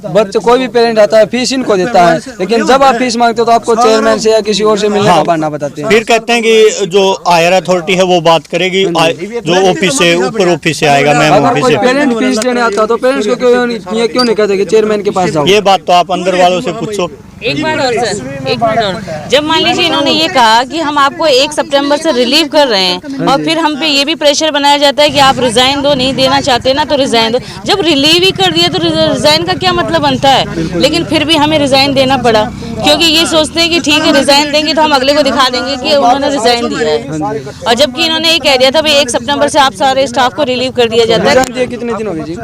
बच्चे कोई भी पेरेंट आता है फीस इनको देता है, लेकिन जब आप फीस मांगते हो तो आपको चेयरमैन से या किसी और से मिलने का बहाना बताते हैं।
फिर कहते हैं कि जो हायर अथॉरिटी है वो बात करेगी, जो ऑफिस से ऊपर ऑफिस से आएगा, मैम ऑफिस से।
पेरेंट फीस देने आता तो पेरेंट्स को क्यों नहीं कहते कि चेयरमैन के पास जाओ?
ये बात तो आप अंदर वालों से पूछो
एक बात और सर, एक मिनट और। जब मान लीजिए इन्होंने ये कहा कि हम आपको 1 सितंबर से रिलीव कर रहे हैं और फिर हम पे ये भी प्रेशर बनाया जाता है कि आप रिजाइन दो, नहीं देना चाहते ना तो रिजाइन दो। जब रिलीव ही कर दिया तो रिजाइन का क्या मतलब बनता है? लेकिन फिर भी हमें रिजाइन देना पड़ा क्योंकि ये सोचते हैं कि ठीक है रिजाइन देंगे तो हम अगले को दिखा देंगे कि उन्होंने रिजाइन दिया है। और जबकि इन्होंने ये कह दिया था भाई 1 सितंबर से आप सारे स्टाफ को रिलीव कर दिया जाता है।
कितने दिन हो गए जी?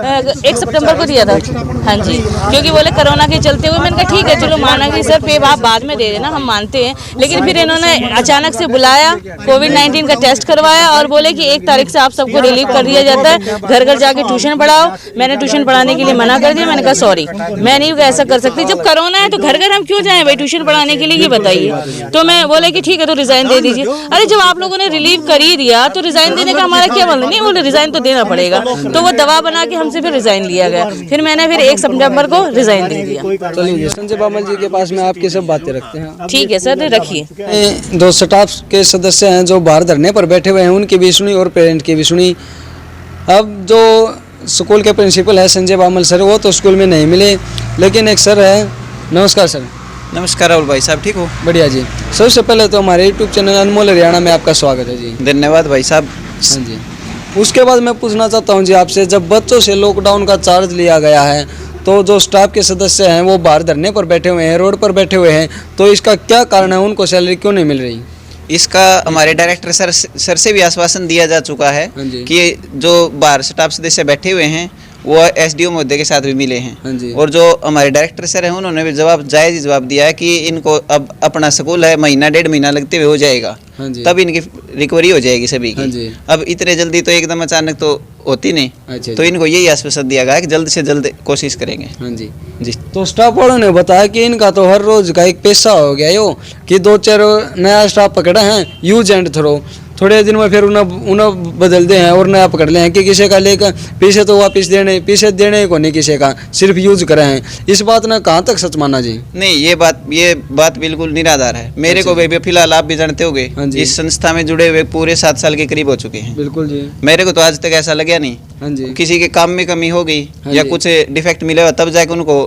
1 सितंबर को दिया था। हाँ जी, क्योंकि बोले कोरोना के चलते हुए। मैंने कहा ठीक है चलो माना कि सर पे आप बाद में दे देना, हम मानते हैं। लेकिन फिर इन्होंने अचानक से बुलाया, कोविड-19 का टेस्ट करवाया और बोले कि 1 तारीख से आप सबको रिलीव कर दिया जाता है, घर घर जाके ट्यूशन पढ़ाओ। मैंने ट्यूशन पढ़ाने के लिए मना कर दिया। मैंने कहा सॉरी, मैं नहीं ऐसा कर सकती। जब कोरोना है तो घर घर हम क्यों जाएं भाई ट्यूशन पढ़ाने के लिए, ये बताइए। तो मैं बोले कि ठीक है तो रिजाइन दे दीजिए। अरे जब आप लोगों ने रिलीव कर ही दिया तो रिजाइन देने का हमारा क्या मतलब? नहीं, बोले रिजाइन तो देना पड़ेगा। तो वो दवा बना के हमसे फिर रिजाइन लिया गया। फिर मैंने फिर 1 सितंबर को रिजाइन दे दिया।
चलिए संजय बामल जी के पास में आपकी सब बातें रखते हैं।
ठीक है सर, रखिए।
2 स्टाफ के सदस्य हैं जो बाहर धरने पर बैठे हुए हैं, उनकी भी सुनी और पेरेंट की भी सुनी। अब जो स्कूल के प्रिंसिपल है संजय बामल सर, वो तो स्कूल में नहीं मिले, लेकिन एक सर है। नमस्कार सर।
नमस्कार राहुल भाई साहब, ठीक हो?
बढ़िया जी। सबसे पहले तो हमारे यूट्यूब चैनल अनमोल हरियाणा में आपका स्वागत है जी।
धन्यवाद भाई साहब।
हाँ जी। उसके बाद मैं पूछना चाहता हूँ जी आपसे, जब बच्चों से लॉकडाउन का चार्ज लिया गया है तो जो स्टाफ के सदस्य हैं वो बाहर धरने पर बैठे हुए हैं, रोड पर बैठे हुए हैं, तो इसका क्या कारण है? उनको सैलरी क्यों नहीं मिल रही?
इसका हमारे डायरेक्टर सर से भी आश्वासन दिया जा चुका है कि जो बाहर स्टाफ सदस्य बैठे हुए हैं वो एसडीओ महोदय के साथ भी मिले हैं। और जो हमारे डायरेक्टर सर हैं उन्होंने भी जायज़ जवाब दिया है कि इनको अब अपना स्कूल है, महीना 1.5 महीना लगते हुए हो जाएगा, तब इनकी रिकवरी हो जाएगी सभी की। अब इतने जल्दी तो एकदम अचानक तो होती नहीं। तो इनको यही आश्वासन दिया गया है कि जल्द से जल्द कोशिश करेंगे।
हाँ जी जी। तो स्टाफ वालों ने बताया कि इनका तो हर रोज का एक पैसा हो गया यो, कि 2-4 नया स्टाफ पकड़ा है यूज एंड थ्रो, थोड़े दिन में फिर उन्हें बदल दे हैं और नया पकड़ ले हैं कि किसी का लेकर पीछे तो वापस पीछे देने को नहीं, किसी का सिर्फ यूज करे हैं। इस बात ने कहाँ तक सच माना जी?
नहीं, ये बात बिल्कुल निराधार है। मेरे को भी फिलहाल आप भी जानते होंगे, इस संस्था में जुड़े हुए पूरे 7 साल के करीब हो चुके हैं।
बिल्कुल जी।
मेरे को तो आज तक ऐसा लगा नहीं।
हाँ जी।
किसी के काम में कमी हो गई या कुछ डिफेक्ट मिला तब जाके उनको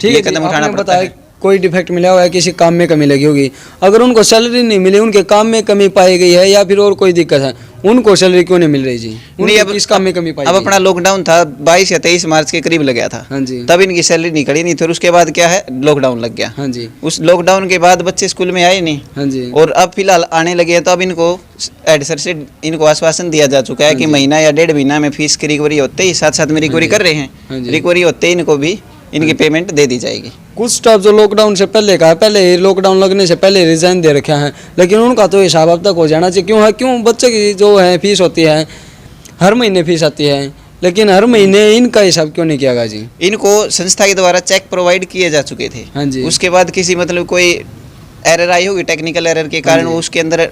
ठीक है कदम उठाना पड़ता है। कोई डिफेक्ट मिला हुआ है, किसी काम में कमी लगी होगी, अगर उनको सैलरी नहीं मिली, उनके काम में कमी पाई गई है या फिर और कोई दिक्कत है, उनको सैलरी क्यों नहीं मिल रही जी?
नहीं, अब
किस काम में कमी पाई?
अब अपना लॉकडाउन था 22 या 23 मार्च के करीब लग गया था।
हाँ जी।
तब इनकी सैलरी निकली नहीं, फिर उसके बाद क्या है लॉकडाउन लग गया।
हाँ जी।
उस लॉकडाउन के बाद बच्चे स्कूल में आए नहीं।
हाँ जी।
और अब फिलहाल आने लगे हैं, तो अब इनको हेड सर से इनको आश्वासन दिया जा चुका है कि महीना या 1.5 महीना में फीस की रिकवरी होते ही, साथ में रिकवरी कर रहे हैं, रिकवरी होते ही इनको भी इनकी पेमेंट दे दी जाएगी।
कुछ स्टाफ जो लॉकडाउन से पहले का है, पहले लॉकडाउन लगने से पहले रिजाइन दे रखे हैं, लेकिन उनका तो हिसाब अब तक हो जाना चाहिए। क्यों है? क्यों बच्चे की जो है फीस होती है, हर महीने फीस आती है, लेकिन हर महीने इनका हिसाब क्यों नहीं किया गया जी?
इनको संस्था के द्वारा चेक प्रोवाइड किए जा चुके थे।
हाँ जी।
उसके बाद किसी मतलब कोई एरर आई होगी, टेक्निकल एरर के कारण वो उसके अंदर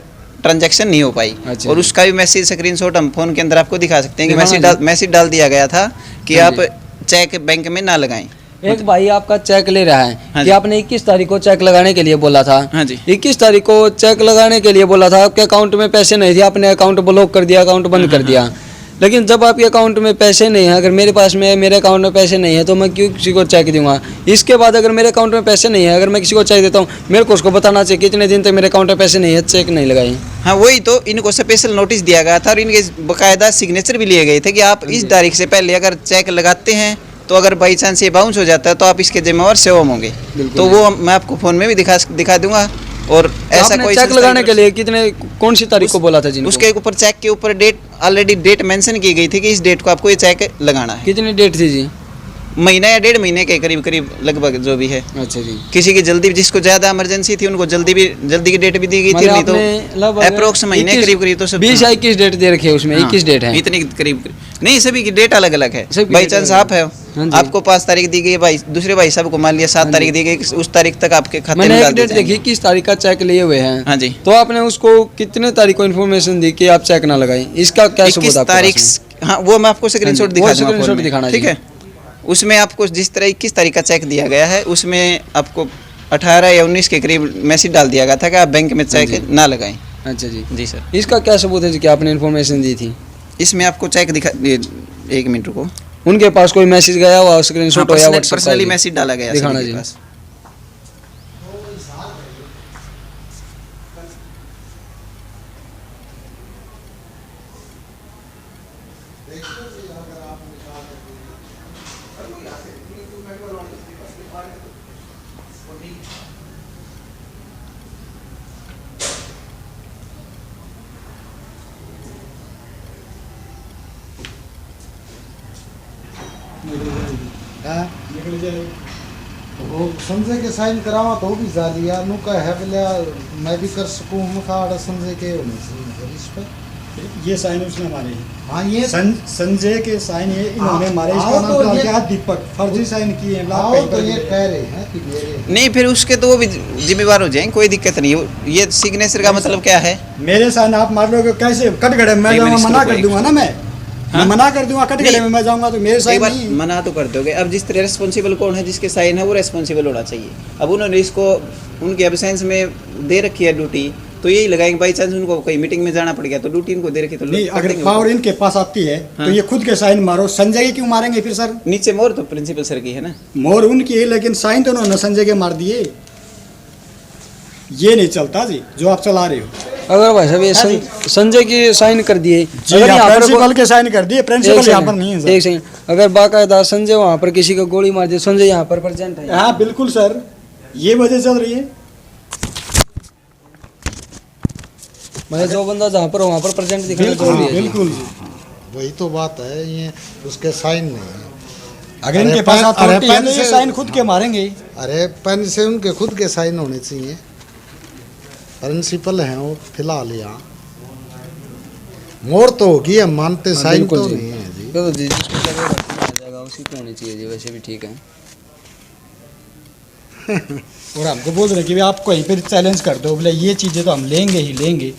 ट्रांजैक्शन नहीं हो पाई।
अच्छा।
और उसका भी मैसेज स्क्रीनशॉट हम फोन के अंदर आपको दिखा सकते हैं कि मैसेज डाल दिया गया था कि आप चेक बैंक में ना लगाएं।
एक भाई आपका चेक ले रहा है कि आपने 21 तारीख को चेक लगाने के लिए बोला था।
हाँ जी।
21 तारीख को चेक लगाने के लिए बोला था, आपके अकाउंट में पैसे नहीं थे, आपने अकाउंट ब्लॉक कर दिया, अकाउंट बंद कर दिया। लेकिन जब आपके अकाउंट में पैसे नहीं है, अगर मेरे पास में मेरे अकाउंट में पैसे नहीं है तो मैं क्यों किसी को चेक दूंगा? इसके बाद अगर मेरे अकाउंट में पैसे नहीं है, अगर मैं किसी को चेक देता हूँ, मेरे को उसको बताना चाहिए कितने दिन तक मेरे अकाउंट में पैसे नहीं है, चेक नहीं लगाई।
हाँ, वही तो इनको स्पेशल नोटिस दिया गया था और इनके बाकायदा सिग्नेचर भी लिए गए थे कि आप इस तारीख से पहले अगर चेक लगाते हैं तो अगर बाई चांस ये बाउंस हो जाता है तो आप इसके जिम्मेवार सेवम होंगे। तो वो मैं आपको फोन में भी दिखा दूंगा। और ऐसा कोई
चेक लगाने के लिए कौन सी तारीख को बोला था जी?
उसके ऊपर चेक के ऊपर ऑलरेडी डेट मेंशन की गई थी कि इस डेट को आपको ये चेक लगाना है।
कितनी डेट थी जी?
महीना या 1.5 महीने के करीब लगभग जो भी है।
अच्छा जी।
किसी की जल्दी, जिसको ज्यादा इमरजेंसी थी उनको जल्दी की डेट भी दी गई थी, नहीं तो अप्रोक्स महीने करीब तो सब
20 या 21 डेट दे रखी है उसमें। 21 डेट है
इतनी करीब नहीं, सभी की डेट अलग अलग है। बाई चांस आप है आपको 5 तारीख दी गई, भाई दूसरे भाई साहब को मान लिया 7 तारीख दी गई, उस तारीख तक आपके खाते में डाल
डेट देखी 21 तारीख का चेक लिए हुए हैं।
हाँ जी।
तो आपने उसको कितने तारीख को इन्फॉर्मेशन दी कि आप चेक ना लगाएं? इसका क्या सबूत आपके
तारीख? हाँ, वो मैं आपको स्क्रीनशॉट
दिखाना,
ठीक है। उसमें आपको जिस तरह 21 तारीख का चेक दिया गया है उसमें आपको 18 या 19 के करीब मैसेज डाल दिया गया था कि आप बैंक में चेक ना लगाएं।
अच्छा जी।
जी सर।
इसका क्या सबूत है जी कि आपने इन्फॉर्मेशन दी थी?
इसमें आपको चेक दिखा, 1 मिनट रुको।
उनके पास कोई मैसेज गया हुआ, स्क्रीनशॉट होया,
पर्सनली मैसेज डाला गया
दिखाना जी।
वो संजय के साइन करावा तो भी जालिया नु का है बोले मैं भी कर सकूं हम खाड़ा संजय के होने से इस पर
ये साइन उसने मारे हैं।
हाँ ये
संजय के साइन ये इन्होंने मारे, इसका नाम
तो
क्या है? दीपक फर्जी साइन किए हैं।
तो ये कह रहे हैं कि मेरे
नहीं, फिर उसके तो वो भी जिम्मेवार हो जाएंगे, कोई दिक्कत नहीं है। ये सिग्नेचर का मतलब क्या है?
मेरे साइन आप मार लोगे कैसे? कटघरे में मैं जाऊंगा, मना कर दूंगा ना मैं मना कर दूंगा। कटघरे में मैं जाऊंगा तो मेरे
एक
साइन
बार
नहीं।
मना तो कर दोगे। अब जिस तरह रेस्पॉन्सिबल कौन है, जिसके साइन है वो रेस्पॉन्सिबल होना चाहिए। अब उन्होंने इसको उनके एब्सेंस में दे रखी है ड्यूटी, तो यही लगाएंगे। बाई चांस उनको कोई मीटिंग में जाना पड़ गया तो ड्यूटी इनको दे रखी, तो
नहीं, अगर पावर इनके पास आती है तो ये खुद के साइन मारो। संजय के क्यों मारेंगे फिर सर?
नीचे मोर तो प्रिंसिपल सर की है ना,
मोर उनकी है, लेकिन साइन तो उन्होंने संजय के मार दिए। ये नहीं चलता जी जो आप चला रहे हो।
अगर भाई साहब ये संजय की साइन कर दिए,
अगर यहाँ प्रिंसिपल के साइन कर दिए, प्रिंसिपल यहाँ पर नहीं है सर।
एक सेकंड, अगर बाकायदा संजय वहाँ पर किसी को गोली मार दे, संजय यहाँ पर प्रेजेंट है।
हाँ बिल्कुल सर, ये वजह चल रही है।
मतलब जो बंदा जहाँ पर वहाँ पर प्रेजेंट दिखाना जरूरी है।
बिल्कुल
वही तो बात है, ये उसके साइन नहीं है।
अगर इनके पास अथॉरिटी है तो ये साइन खुद के मारेंगे।
अरे पेन से उनके खुद के साइन होने चाहिए। प्रिंसिपल हैं वो फिलहाल यहाँ। मोर तो होगी, हम मानते साइन तो नहीं है जी।
तो जी जिसको जाएगा उसी को होनी चाहिए जी, वैसे भी ठीक है।
और हमको बोल रहे कि आप कहीं पर चैलेंज कर दो, बोले ये चीज़ें तो हम लेंगे ही लेंगे।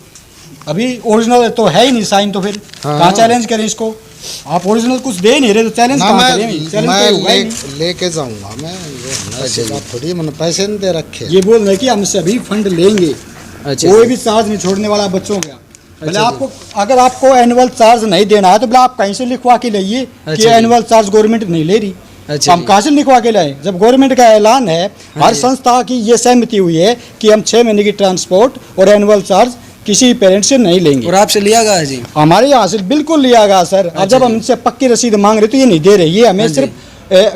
अभी ओरिजिनल तो है ही नहीं साइन, तो फिर कहाँ चैलेंज करें इसको? आप ओरिजिनल कुछ दे नहीं रहे तो चैलेंज कहाँ करें?
मैं लेके जाऊंगा मैं। ऐसी बात थोड़ी, मैंने पैसे नहीं दे रखे।
ये बोल रहे कि हमसे अभी फंड लेंगे, कोई भी चार्ज नहीं छोड़ने वाला बच्चों का। बोले आपको अगर आपको एनुअल चार्ज नहीं देना है तो बोले आप कहीं से लिखवा के लाइए कि एनुअल चार्ज गवर्नमेंट नहीं ले रही। हम कहाँ से लिखवा के लाए? जब गवर्नमेंट का ऐलान है, हर संस्था की ये सहमति हुई है कि हम 6 महीने की ट्रांसपोर्ट और एनुअल चार्ज किसी पेरेंट से नहीं लेंगे।
और आपसे लिया गया है जी?
हमारे यहाँ से बिल्कुल लिया गया सर। अब जब हम इनसे पक्की रसीद मांग रहे तो ये नहीं दे रहे, ये हमें सिर्फ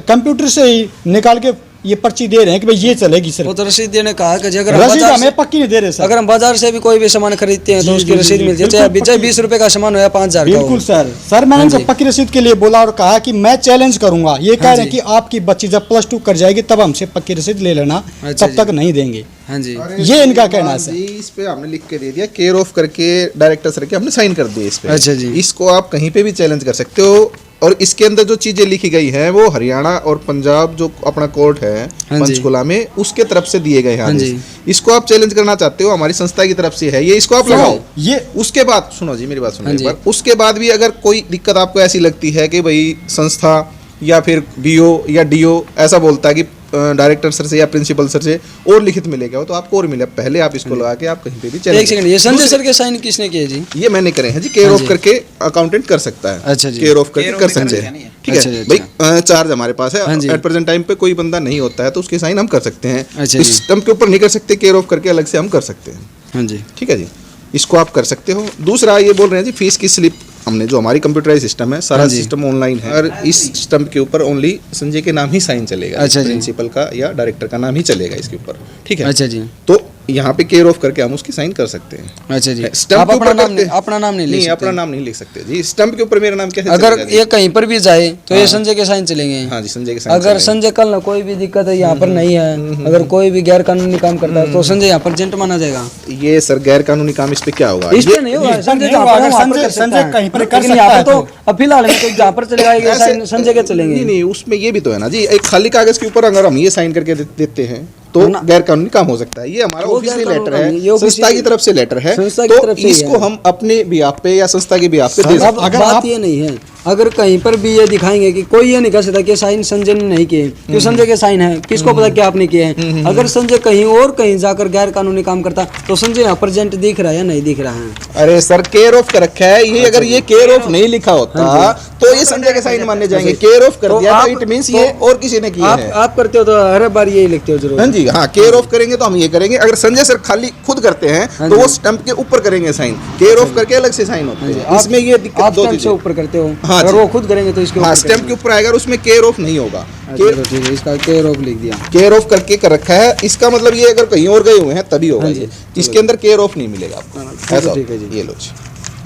कंप्यूटर से ही निकाल के ये पर्ची दे रहे हैं कि भाई ये चलेगी सिर्फ।
वो तो रसीद देने कहा कि अगर
रसीद हमें पक्की नहीं दे रहे सर।
अगर हम बाजार से भी कोई भी सामान खरीदते हैं तो उसकी रसीद मिलती है, चाहे 20 रुपए का सामान हो या 5000 का।
बिल्कुल सर मैंने इनसे पक्की रसीद के लिए बोला और कहा कि मैं चैलेंज करूंगा। ये कह रहे हैं कि आपकी बच्ची जब +2 कर जाएगी तब हमसे पक्की रसीद ले लेना, तब तक नहीं देंगे।
हाँ जी,
ये इनका कहना है सर।
इस पे हमने लिख के दे दिया, केयर ऑफ करके डायरेक्टर सर के हमने साइन कर दिए इस पे।
अच्छा जी,
इसको आप कहीं पे भी चैलेंज कर सकते हो। और इसके अंदर जो चीजें लिखी गई हैं वो हरियाणा और पंजाब जो अपना कोर्ट है पंचकुला में, उसके तरफ से दिए गए हैं। इसको आप चैलेंज करना चाहते हो, हमारी संस्था की तरफ से है ये, इसको आप लगाओ। ये उसके बाद सुनो जी, मेरी बात सुनो एक बार। उसके बाद भी अगर कोई दिक्कत आपको ऐसी लगती है कि भाई संस्था या फिर बीओ या डीओ ऐसा बोलता है कि डायरेक्टर सर से या प्रिंसिपल सर से और लिखित मिलेगा, तो आपको और मिले, पहले आप इसको लगा के आप कहीं पे भी चले।
एक सेकंड, ये संजय सर के साइन किसने किए जी?
ये मैंने करे हैं जी। केयर ऑफ करके अकाउंटेंट कर सकता है।
अच्छा जी,
केयर ऑफ करके कर सकते हैं, ठीक है भाई। चार्ज हमारे पास है, एट प्रेजेंट टाइम पे कोई बंदा नहीं होता है तो उसके साइन हम कर सकते हैं। इस स्टम्प के ऊपर नहीं कर सकते, केयर ऑफ करके अलग से हम कर सकते हैं।
हाँ जी,
ठीक है जी, इसको आप कर सकते हो। दूसरा ये बोल रहे हैं जी फीस की स्लिप, हमने जो हमारी कंप्यूटराइज सिस्टम है, सारा सिस्टम ऑनलाइन है और इस स्टम्प के ऊपर ओनली संजय के नाम ही साइन चलेगा। अच्छा, प्रिंसिपल का या डायरेक्टर का नाम ही चलेगा इसके ऊपर, ठीक है।
अच्छा जी,
तो यहाँ पे केयर ऑफ करके हम उसकी साइन कर सकते हैं।
अच्छा जी,
स्टम्प
अपना नाम नहीं लिख सकते?
अपना नाम नहीं लिख सकते जी। स्टम्प के ऊपर मेरा नाम कैसे?
अगर ये कहीं पर भी जाए तो ये संजय के साइन चलेंगे?
हाँ जी, संजय के साइन।
अगर संजय कल ना कोई भी दिक्कत है यहाँ पर नहीं है, अगर कोई भी गैर कानूनी काम करता है तो संजय यहाँ पर एजेंट माना जाएगा?
ये सर गैर कानूनी काम इस पे क्या होगा?
इस पे नहीं होगा, संजय कहीं पर कर सकता है। तो अब फिलहाल जहाँ पर चलेगा संजय के चलेंगे?
नहीं, उसमें ये भी तो है ना जी, एक खाली कागज के ऊपर अगर हम ये साइन करके देते हैं तो गैर कानूनी काम हो सकता है। ये हमारा ऑफिशियली लेटर है, संस्था की तरफ से लेटर है, तो इसको हम अपने बिहाफ पे या संस्था के बिहाफ पे दे सकते हैं।
अगर बात ये नहीं है, अगर कहीं पर भी ये दिखाएंगे कि कोई ये नहीं कह सकता कि साइन संजय ने नहीं किए, क्यों संजय के साइन है, किसको पता क्या आपने किए हैं। अगर संजय कहीं और कहीं जाकर गैर कानूनी काम करता तो संजय यहाँ पर एजेंट दिख रहा है या नहीं दिख रहा है?
अरे सर केयर ऑफ कर रखा है ये, अगर ये केयर ऑफ नहीं लिखा होता तो ये संजय के साइन माने जाएंगे। केयर ऑफ कर दिया तो इट मींस ये और किसी ने किया है।
आप करते हो तो हर बार यही लिखते हो जरूर?
हाँ जी, हाँ, केयर ऑफ करेंगे तो हम ये करेंगे। अगर संजय सर खाली खुद करते हैं तो वो स्टंप के ऊपर करेंगे साइन, केयर ऑफ करके अलग से साइन होते हैं। इसमें ये दिक्कत दो चीजें
ऊपर करते हो।
हाँ हाँ
अगर
जी।
वो खुद करेंगे तो इसके
हाँ,
ऊपर
स्टैम्प के ऊपर आएगा और उसमें केयर ऑफ नहीं होगा।
अच्छा, तो ठीक है, इसका केयर ऑफ लिख दिया।
केयर ऑफ करके कर रखा है, इसका मतलब ये अगर कहीं और गए हुए हैं तभी होगा
हाँ जी,
ये, इसके अंदर केयर ऑफ नहीं मिलेगा आपको। ऐसा
ठीक है जी।
ये लो जी,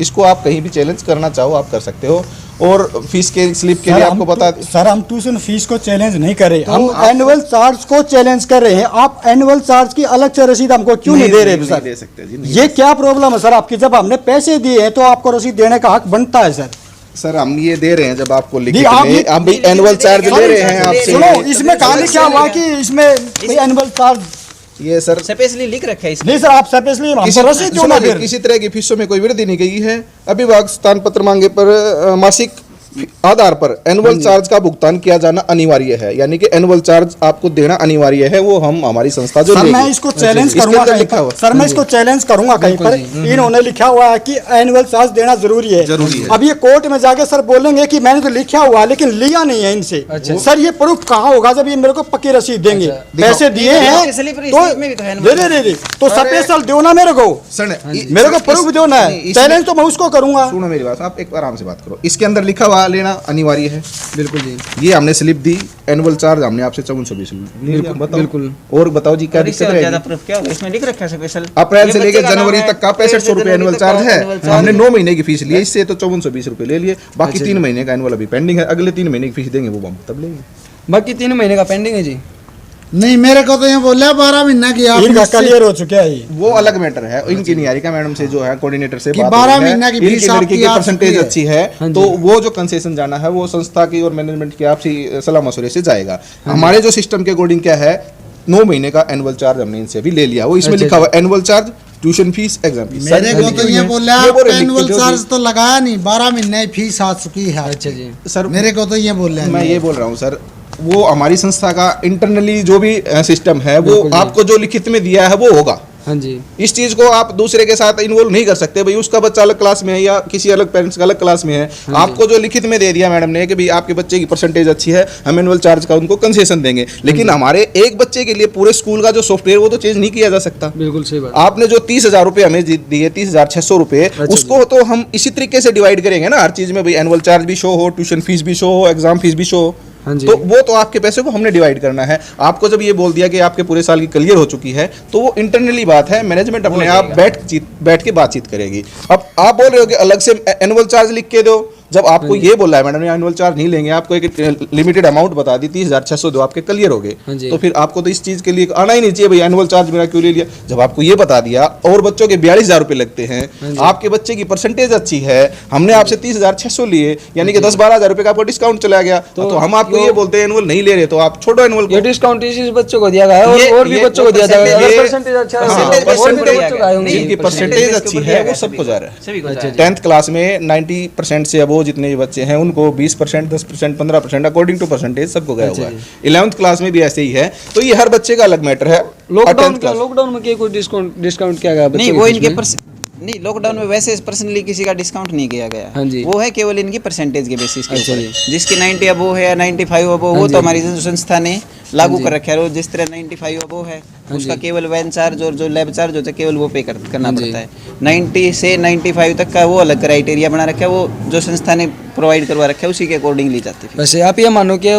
इसको आप कहीं भी चैलेंज करना चाहो आप कर सकते हो। और फीस के स्लिप के लिए आपको बता
सर हम ट्यूशन फीस को चैलेंज नहीं कर रहे, हम एनुअल चार्ज को चैलेंज कर रहे हैं। आप एनुअल चार्ज की अलग से रसीद हमको क्यों नहीं दे रहे सर?
दे सकते जी, नहीं
ये क्या प्रॉब्लम है सर आपकी? जब हमने पैसे दिए हैं तो आपको रसीद देने का हक बनता है सर।
सर हम ये दे रहे हैं जब आपको
जी,
लिखित
आप
में,
ये-
हम भी एनुअल चार्ज ले रहे हैं आपसे।
सुनो, इसमें कहा लिखा हुआ कि इसमें एनुअल चार्ज,
ये सर
स्पेशली लिख रखा है इसमें।
नहीं सर आप स्पेशली हमको रसीद क्यों ना
सुनो जी,
फिर?
किसी तरह की फीसों में कोई वृद्धि नहीं गई है। अभिभावक स्थान पत्र मांगे पर मासिक आधार पर एनुअल चार्ज का भुगतान किया जाना अनिवार्य है, यानी कि एनुअल चार्ज आपको देना अनिवार्य है, वो हम हमारी संस्था जो
सर
लेगी।
मैं इसको चैलेंज
इसके
करूंगा
अंदर
कहीं
लिखा
पर,
हुआ।
सर मैं इसको चैलेंज करूंगा कहीं पर। इन्होंने लिखा हुआ है कि एनुअल चार्ज देना जरूरी है। अब ये कोर्ट में जाके सर बोलेंगे कि मैंने तो लिखा हुआ है लेकिन लिया नहीं है इनसे। सर ये प्रूफ कहाँ होगा जब ये मेरे को पक्की रसीद देंगे? पैसे दिए हैं तो दे तो स्पेशल दो ना मेरे को, मेरे को प्रूफ दो ना है। चैलेंज तो मैं उसको करूंगा।
सुनो मेरी बात, आप एक आराम से बात करो। इसके अंदर लिखा हुआ लेना अनिवार्य है।
बिल्कुल जी,
ये हमने स्लिप दी, एनुअल चार्ज हमने आपसे 5420
बिल्कुल।
और बताओ जी क्या दिक्कत
ज्यादा
है?
प्रूफ क्या होगा? इसमें लिख रखा है स्पेशल।
अप्रैल से लेकर जनवरी तक का 6500 रुपए एनुअल चार्ज है। हमने 9 महीने की फीस ली है, इससे तो 5420 रुपए ले लिए। बाकी 3 महीने का एनुअल अभी पेंडिंग है, अगले 3 महीने की फीस देंगे वो हम तब लेंगे।
बाकी 3 महीने का पेंडिंग है जी।
नहीं, मेरे को तो ये बोला 12 महीना की आप
इनका क्लियर हो चुका है ये।
वो अलग मैटर है, इनकी निहारिका मैडम से जो है कोऑर्डिनेटर से
कि
बात
12
हुई है,
महीना की
इनकी
फीस
लड़की
आपकी
की
आ
परसेंटेज
चुकी है।
अच्छी है, तो वो जो कंसेशन जाना है वो संस्था की और मैनेजमेंट की आपसी सलाह मशवरे से जाएगा। हमारे जो सिस्टम के अकॉर्डिंग क्या है, 9 महीने का एनुअल चार्ज हमने इनसे अभी ले लिया। वो इसमें लिखा हुआ annual charge, tuition fees, exam fees.
मेरे को तो ये बोला एनुअल चार्ज तो लगाया नहीं, 12 महीने फीस आ चुकी है।
अच्छा जी
सर,
मेरे को तो ये बोल रहे हैं।
मैं ये बोल रहा हूँ सर, वो हमारी संस्था का इंटरनली जो भी सिस्टम है वो आपको जो लिखित में दिया है वो होगा।
हाँ जी,
इस चीज को आप दूसरे के साथ इन्वॉल्व नहीं कर सकते। भाई उसका बच्चा अलग क्लास में है या किसी अलग पेरेंट्स का अलग क्लास में है, आपको जो लिखित में दे दिया मैडम ने कि भाई आपके बच्चे की परसेंटेज अच्छी है, हम एनुअल चार्ज का उनको कंसेशन देंगे। लेकिन हमारे एक बच्चे के लिए पूरे स्कूल का जो सॉफ्टवेयर वो तो चेंज नहीं किया जा सकता।
बिल्कुल सही बात।
आपने जो 30,000 रुपए हमें दिए, 30,600 रुपए, उसको तो हम इसी तरीके से डिवाइड करेंगे ना हर चीज में। भाई एनुअल चार्ज भी शो हो, ट्यूशन फीस भी शो हो, एग्जाम फीस भी शो हो,
हाँ जी।
तो वो तो आपके पैसे को हमने डिवाइड करना है। आपको जब ये बोल दिया कि आपके पूरे साल की क्लियर हो चुकी है, तो वो इंटरनली बात है, मैनेजमेंट अपने आप बैठ के बातचीत करेगी। अब आप बोल रहे हो कि अलग से एनुअल चार्ज लिख के दो, जब आपको ये बोला है मैडम एनुअल चार्ज नहीं लेंगे, आपको एक लिमिटेड अमाउंट बता दी 30,600 दो आपके क्लियर हो गए, तो फिर आपको तो इस चीज के लिए आना ही नहीं चाहिए भाई एनुअल चार्ज मेरा क्यों ले लिया। जब आपको ये बता दिया और बच्चों के 42,000 रुपए लगते हैं, आपके बच्चे की परसेंटेज अच्छी है, हमने आपसे 30,600 लिए, यानी कि 10-12,000 रुपए का आपको डिस्काउंट चला गया, तो हम आपको ये बोलते हैं एनुअल नहीं ले रहे, तो आप छोड़ो एनुअल को।
ये डिस्काउंट इसी बच्चों को दिया गया है और भी बच्चों को दिया जाएगा। अगर परसेंटेज अच्छा है, और भी बच्चों को आएंगे।
जिनकी परसेंटेज अच्छी है वो सबको जा रहा है। 10th क्लास में 90% से अबो जितने भी बच्चे हैं उनको 20%, 10%, 15% अकॉर्डिंग टू परसेंटेज सबको गया हुआ है। 11th क्लास में भी ऐसे ही है, तो ये हर बच्चे का अलग मैटर है।
लॉकडाउन में क्या कोई डिस्काउंट किया गया?
नहीं, वो इनके नहीं, लॉकडाउन में वैसे पर्सनली किसी का डिस्काउंट नहीं किया गया।
हाँ जी।
वो है केवल इनकी परसेंटेज के बेसिस के
अच्छा
ऊपर। जिसकी 90 अबो है या 95 अबो, वो तो हमारी जो संस्था ने लागू कर रखा है। और जिस तरह 95 अबो है उसका केवल वैन चार्ज और जो लैब चार्ज होता है केवल वो पे करना पड़ता है। 90 से 95 तक का वो अलग क्राइटेरिया बना रखा है, वो जो संस्था ने प्रोवाइड करवा रखा है उसी के अकॉर्डिंग ली जाती है।
वैसे आप ये मानो कि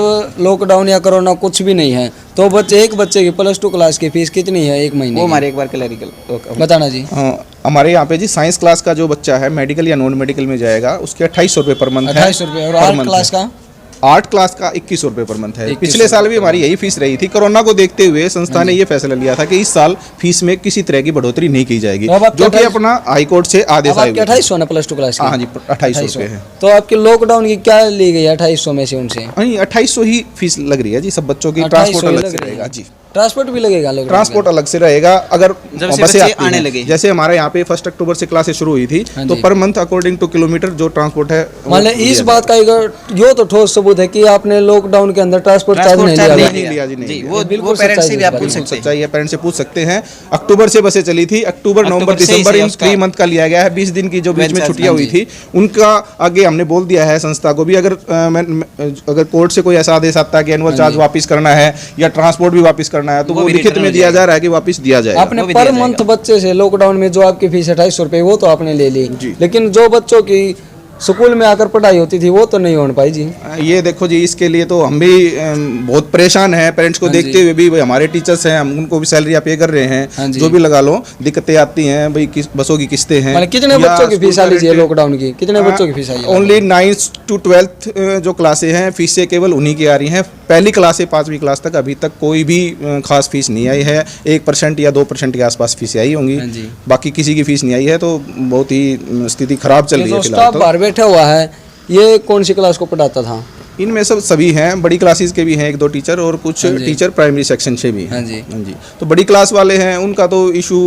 लॉकडाउन या कोरोना कुछ भी नहीं है तो एक बच्चे की +2 क्लास की फीस कितनी है एक महीने?
वो हमारे एक बार क्लैरिकल
बताना जी।
हमारे यहाँ पे जी साइंस क्लास का जो बच्चा है मेडिकल या नॉन मेडिकल में जाएगा उसके 2800 रुपये पर मंथ है।
2800 रुपये। और आर्ट क्लास का?
आर्ट क्लास का 2100 रुपये पर मंथ है। पिछले साल भी हमारी यही फीस रही थी। कोरोना को देखते हुए संस्था ने ये फैसला लिया था कि इस साल फीस में किसी तरह की बढ़ोतरी नहीं की जाएगी, जो कि अपना हाई कोर्ट से आदेश आया।
2800 ना +2 क्लास की?
हाँ जी, 2800 रुपये है।
तो आपके लॉकडाउन की क्या ली गई 2800 में से उनसे?
नहीं, 2800 ही फीस लग रही है जी सब बच्चों की। ट्रांसपोर्ट अलग से रहेगा जी,
ट्रांसपोर्ट भी लगेगा?
ट्रांसपोर्ट अलग से रहेगा। अगर
बसें आने लगे,
जैसे हमारे यहाँ पे 1 अक्टूबर से क्लासेस शुरू हुई थी, तो per month according two kilometre जो ट्रांसपोर्ट है,
मतलब इस बात का यो तो ठोस सबूत है कि आपने लॉकडाउन के अंदर ट्रांसपोर्ट चार्ज नहीं लिया
जी।
वो बिल्कुल पेरेंट्स से भी आप पूछ सकते हैं।
सच्चाई है, पेरेंट्स से पूछ सकते हैं। अक्टूबर से बसें चली थी, अक्टूबर, नवंबर, दिसंबर इन 3 मंथ का लिया गया है। 20 दिन की जो बीच में छुट्टियां हुई थी उनका आगे हमने बोल दिया है संस्था को भी। अगर कोर्ट से कोई ऐसा आदेश आता है कि एनुअल चार्ज वापस करना है या ट्रांसपोर्ट भी वापस करना है, तो वो लिखित में दिया जा रहा है कि वापस दिया जाएगा।
आपने पर मंथ बच्चे से लॉकडाउन में जो आपकी फीस 2800 रुपये वो तो आपने ले ली, लेकिन जो बच्चों की स्कूल में आकर पढ़ाई होती थी वो तो नहीं हो पाई जी।
ये देखो जी, इसके लिए तो हम भी बहुत परेशान हैं। पेरेंट्स को देखते हुए भी, भाई हमारे टीचर्स हैं, हम उनको भी सैलरी पे कर रहे हैं, जो भी लगा लो, दिक्कतें आती हैं भाई। बसों की किस्तें हैं।
कितने बच्चों की फीस आ लीजिए लॉकडाउन की, कितने बच्चों की fees I?
Only 9th to 12th जो क्लासें हैं, फीसें केवल उन्हीं की आ रही हैं। पहली क्लास से 5वीं क्लास तक अभी तक कोई भी खास फीस नहीं आई है। 1% या 2% के आसपास फीसें आई होंगी, बाकी किसी की फीस नहीं आई है। तो बहुत ही स्थिति खराब चल रही है फिलहाल।
तो बाहर बैठा हुआ है, ये कौन सी क्लास को पढ़ाता था?
इनमें सभी हैं, बड़ी क्लासेस के भी हैं 1-2 टीचर, और कुछ टीचर प्राइमरी सेक्शन से भी।
हाँ जी।
तो बड़ी क्लास वाले हैं, उनका तो इशू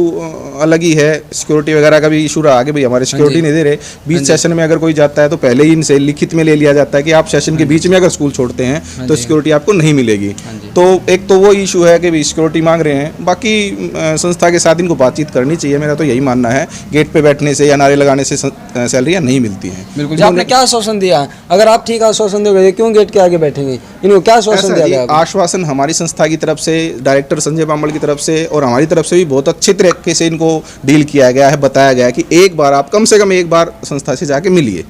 अलग ही है। सिक्योरिटी वगैरह का भी इशू रहा कि भाई हमारे सिक्योरिटी नहीं दे रहे। बीच सेशन में अगर कोई जाता है तो पहले ही इनसे लिखित में ले लिया जाता है कि आप सेशन के बीच में अगर स्कूल छोड़ते हैं तो सिक्योरिटी आपको नहीं मिलेगी। तो एक तो वो इशू है कि भाई सिक्योरिटी मांग रहे हैं। बाकी संस्था के साथ इनको बातचीत करनी चाहिए, मेरा तो यही मानना है। गेट पे बैठने से या नारे लगाने से सैलरियाँ नहीं मिलती हैं।
बिल्कुल। आपने क्या आश्वासन दिया? अगर आप ठीक आश्वासन दोगे क्यों गेट के आगे बैठेंगे? इनको क्या आश्वासन दिया गया?
आश्वासन हमारी संस्था की तरफ से, डायरेक्टर संजय बामल की तरफ से और हमारी तरफ से भी बहुत अच्छे तरीके से इनको डील किया गया है। बताया गया है कि एक बार आप कम से कम एक बार संस्था से जाके मिलिए।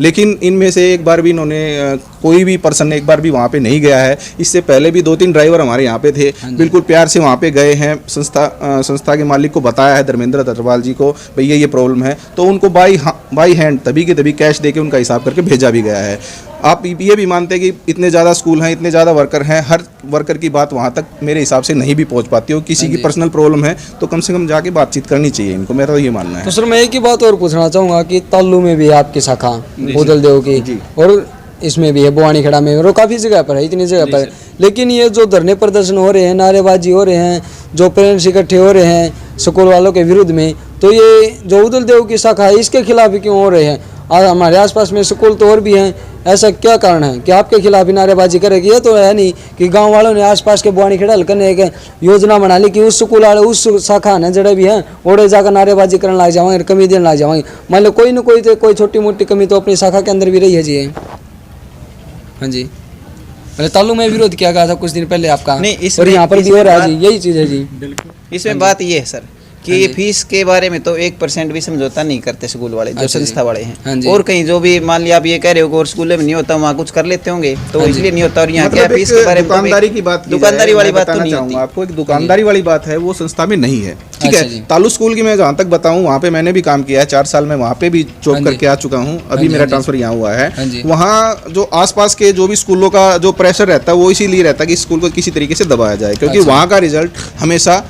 लेकिन इनमें से एक बार भी इन्होंने, कोई भी पर्सन एक बार भी वहाँ पे नहीं गया है। इससे पहले भी 2-3 ड्राइवर हमारे यहाँ पे थे, बिल्कुल प्यार से वहाँ पे गए हैं। संस्था के मालिक को बताया है, धर्मेंद्र अग्रवाल जी को, भैया ये प्रॉब्लम है, तो उनको बाई हैंड तभी के तभी कैश देके उनका हिसाब करके भेजा भी गया है। आप ये भी मानते हैं कि इतने ज़्यादा स्कूल हैं, इतने ज़्यादा वर्कर हैं, हर वर्कर की बात वहाँ तक मेरे हिसाब से नहीं भी पहुँच पाती हो। किसी की पर्सनल प्रॉब्लम है तो कम से कम जाके बातचीत करनी चाहिए इनको, मेरा तो ये मानना है।
तो सर मैं एक ही बात और पूछना चाहूँगा कि ताल्लू में भी है आपकी शाखा बोदल देव की, और इसमें भी है बुआनी खेड़ा में, और काफ़ी जगह पर है, इतनी जगह पर। लेकिन ये जो धरने प्रदर्शन हो रहे हैं, नारेबाजी हो रहे हैं, जो पेरेंट्स इकट्ठे हो रहे हैं स्कूल वालों के विरुद्ध में, तो ये जो उदल देव की शाखा है इसके खिलाफ क्यों हो रहे हैं? हमारे आसपास में स्कूल तो और भी हैं, ऐसा क्या कारण है कि आपके खिलाफ ही नारेबाजी करेगी? ये तो है नहीं कि गांव वालों ने आसपास के बुआनी खेड़ा हल्के ने एक योजना बना ली कि उस स्कूल वाले उस शाखा ने जड़े भी हैं ओड़े जाकर नारेबाजी करने लग जाएंगे, कमी देने लग जाएंगे। मान लो कोई न कोई तो कोई छोटी मोटी कमी तो अपनी शाखा के अंदर भी रही है जी। हाँ जी, पहले तालू में विरोध किया गया था कुछ दिन पहले आपका, और यहाँ पर भी हो रहा है जी, यही चीज़ है जी।
इसमें बात ये है सर कि फीस के बारे में तो 1% भी समझौता नहीं करते स्कूल वाले, जो संस्था वाले हैं। और कहीं जो भी मान लिया आप ये कह रहे हो कि और स्कूल में नहीं होता, वहाँ कुछ कर लेते होंगे, तो इसलिए नहीं होता। और यहाँ क्या फीस के बारे में
दुकानदारी की बात,
दुकानदारी वाली बात तो नहीं होती।
आपको एक दुकानदारी वाली बात है, वो संस्था में नहीं है। ठीक है, तालू स्कूल की मैं जहाँ तक बताऊँ, वहाँ पे मैंने भी काम किया है, 4 साल में वहाँ पे भी जॉब करके आ चुका हूँ। अभी मेरा ट्रांसफर यहाँ हुआ है। वहाँ जो आसपास के जो भी स्कूलों का जो प्रेशर रहता है वो इसीलिए रहता है कि स्कूल को किसी तरीके से दबाया जाए, क्योंकि वहाँ का रिजल्ट हमेशा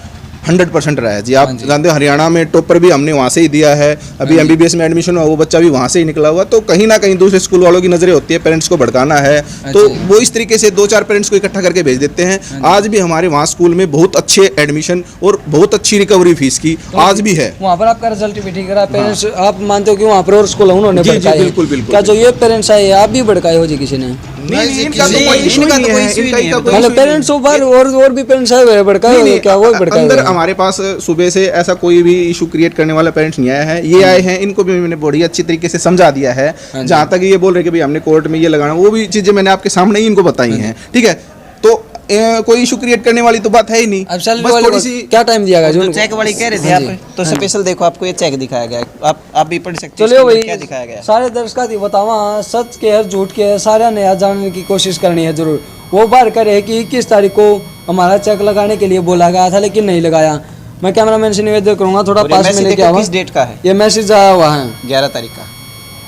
100% रहा है जी। आप जानते हो हरियाणा में टॉपर भी हमने वहाँ से ही दिया है। अभी MBBS में एडमिशन हुआ, वो बच्चा भी वहाँ से ही निकला हुआ। तो कहीं ना कहीं दूसरे स्कूल वालों की नज़रें होती है, पेरेंट्स को भड़काना है, तो वो इस तरीके से 2-4 पेरेंट्स को इकट्ठा करके भेज देते हैं। आज भी हमारे वहाँ स्कूल में बहुत अच्छे एडमिशन और बहुत अच्छी रिकवरी फीस की आज भी है।
वहाँ पर आपका रिजल्ट भी ठीक रहा। पेरेंट्स आप मानते हो कि वहाँ पर और स्कूल उन्होंने भड़काए?
बिल्कुल बिल्कुल।
क्या जो ये पेरेंट्स आए आप भी भड़काए हो जी किसी ने? मतलब पेरेंट्स और भी पेरेंट्स आए हुए भड़काए, क्या वो भड़काए?
अंदर हमारे पास सुबह से ऐसा कोई भी इशू क्रिएट करने वाला पेरेंट्स नहीं आया है। ये आए हैं, इनको भी मैंने बड़ी अच्छी तरीके से समझा दिया है। जहाँ तक ये बोल रहे कि भाई हमने कोर्ट में ये लगाना, वो भी चीजें मैंने आपके सामने ही इनको बताई हैं। ठीक है, तो कोई इशू क्रिएट करने वाली तो बात है ही नहीं।
अब बस थोड़ी सी क्या टाइम दिया गया?
जो चेक वाली कह रहे थे आप, तो स्पेशल देखो आपको ये चेक दिखाया गया है, आप भी पढ़ सकते
हो। चलिए भाई,
क्या दिखाया गया?
सारे दर्शकों को बतावा, सच के है झूठ के है, सारा नया जानने की कोशिश करनी है जरूर। वो बार करे कि 21 तारीख को हमारा चेक लगाने के लिए बोला गया था, लेकिन नहीं लगाया। मैं कैमरामैन से निवेदन करूंगा थोड़ा पास में लेके आवा।
किस डेट का है
ये मैसेज आया हुआ है?
11 तारीख का।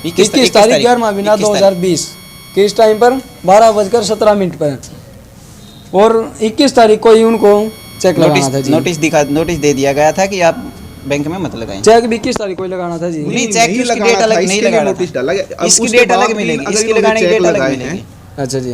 21 तारीख 11वां महीना 2020, किस टाइम पर? 12:17 पर। और 21 तारीख को ही उनको चेक लगाना था जी।
नोटिस दे दिया गया था कि आप बैंक में मत लगाएं।
चेक भी 21 तारीख को ही लगाना था जी।
नहीं, चेक की डेट अलग नहीं लगाना, नोटिस डाला गया, इसकी डेट अलग मिलेगी, इसकी लगाने की डेट अलग मिलेगी।
अच्छा जी,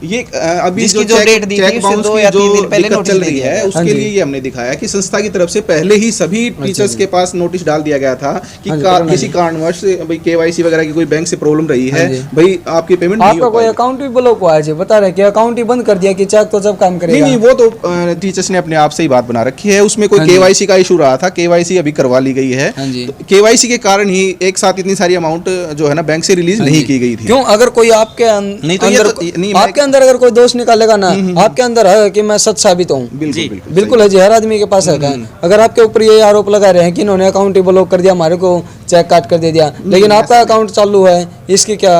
ये अभी
जो डेट दी थी उससे 2 या 3 दिन पहले नोटिस
चल रही है, उसके लिए ये हमने दिखाया कि संस्था की तरफ से पहले ही सभी टीचर्स के पास नोटिस डाल दिया गया था कि किसी कारणवश भाई KYC वगैरह की कोई बैंक से प्रॉब्लम रही है, भाई आपकी पेमेंट नहीं हो
आपका कोई अकाउंट भी ब्लॉक हुआ है, बता रहे कि अकाउंट ही बंद कर दिया कि चेक तो जब काम करेगा।
नहीं, वो तो टीचर्स ने अपने आप से ही बात बना रखी है। उसमें कोई KYC का इशू रहा था, KYC अभी करवा ली गई है। KYC के कारण ही एक साथ इतनी सारी अमाउंट जो है ना बैंक से रिलीज नहीं की गई थी।
क्यों? अगर कोई आपके
नहीं तो
अंदर
तो नहीं,
आपके अंदर अगर कोई दोष निकालेगा ना, आपके अंदर है कि मैं सच साबित हूँ, बिल्कुल है जी, हर आदमी के पास है। अगर आपके ऊपर ये आरोप लगा रहे हैं कि इन्होंने अकाउंट ही ब्लॉक कर दिया, हमारे को चेक काट कर दे दिया, लेकिन आपका अकाउंट चालू है, इसकी क्या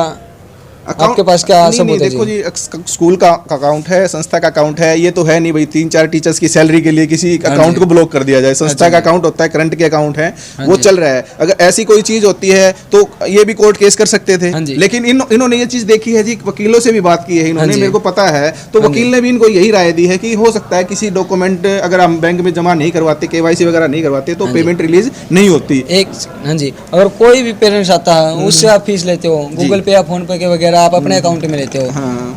आपके पास क्या सबूत है?
देखो जी, स्कूल का अकाउंट है, संस्था का अकाउंट है, ये तो है नहीं भाई 3-4 टीचर्स की सैलरी के लिए किसी अकाउंट को ब्लॉक कर दिया जाए। संस्था का अकाउंट होता है, करंट के अकाउंट है, वो चल रहा है। अगर ऐसी कोई चीज होती है तो ये भी कोर्ट केस कर सकते थे, लेकिन इन्होंने ये चीज देखी है जी, वकीलों से भी बात की है इन्होंने, मेरे को पता है, तो वकील ने भी इनको यही राय दी है कि हो सकता है किसी डॉक्यूमेंट अगर हम बैंक में जमा नहीं करवाते, KYC वगैरह नहीं करवाते, तो पेमेंट रिलीज नहीं होती।
हाँ जी, अगर कोई भी पेरेंट्स आता है उससे आप फीस लेते हो, गूगल पे या फोन पे के वगैरह आप अपने अकाउंट में लेते हो,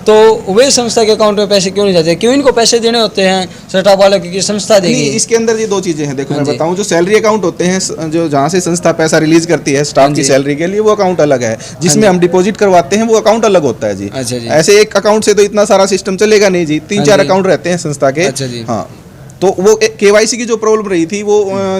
तो वे संस्था के अकाउंट में पैसे क्यों नहीं जाते? क्यों इनको पैसे देने होते हैं सेटअप वाले की संस्था देगी?
इसके अंदर ये 2 चीजें हैं, देखो मैं बताऊं, जो सैलरी अकाउंट होते हैं, जो जहां से संस्था पैसा रिलीज करती है स्टाफ की सैलरी के लिए, वो अकाउंट अलग है। जिसमें हम डिपॉजिट करवाते हैं वो अकाउंट अलग होता है जी। ऐसे एक अकाउंट से तो इतना सारा सिस्टम चलेगा नहीं जी, 3-4 अकाउंट रहते हैं संस्था के। हाँ, तो वो KYC की जो प्रॉब्लम रही थी वो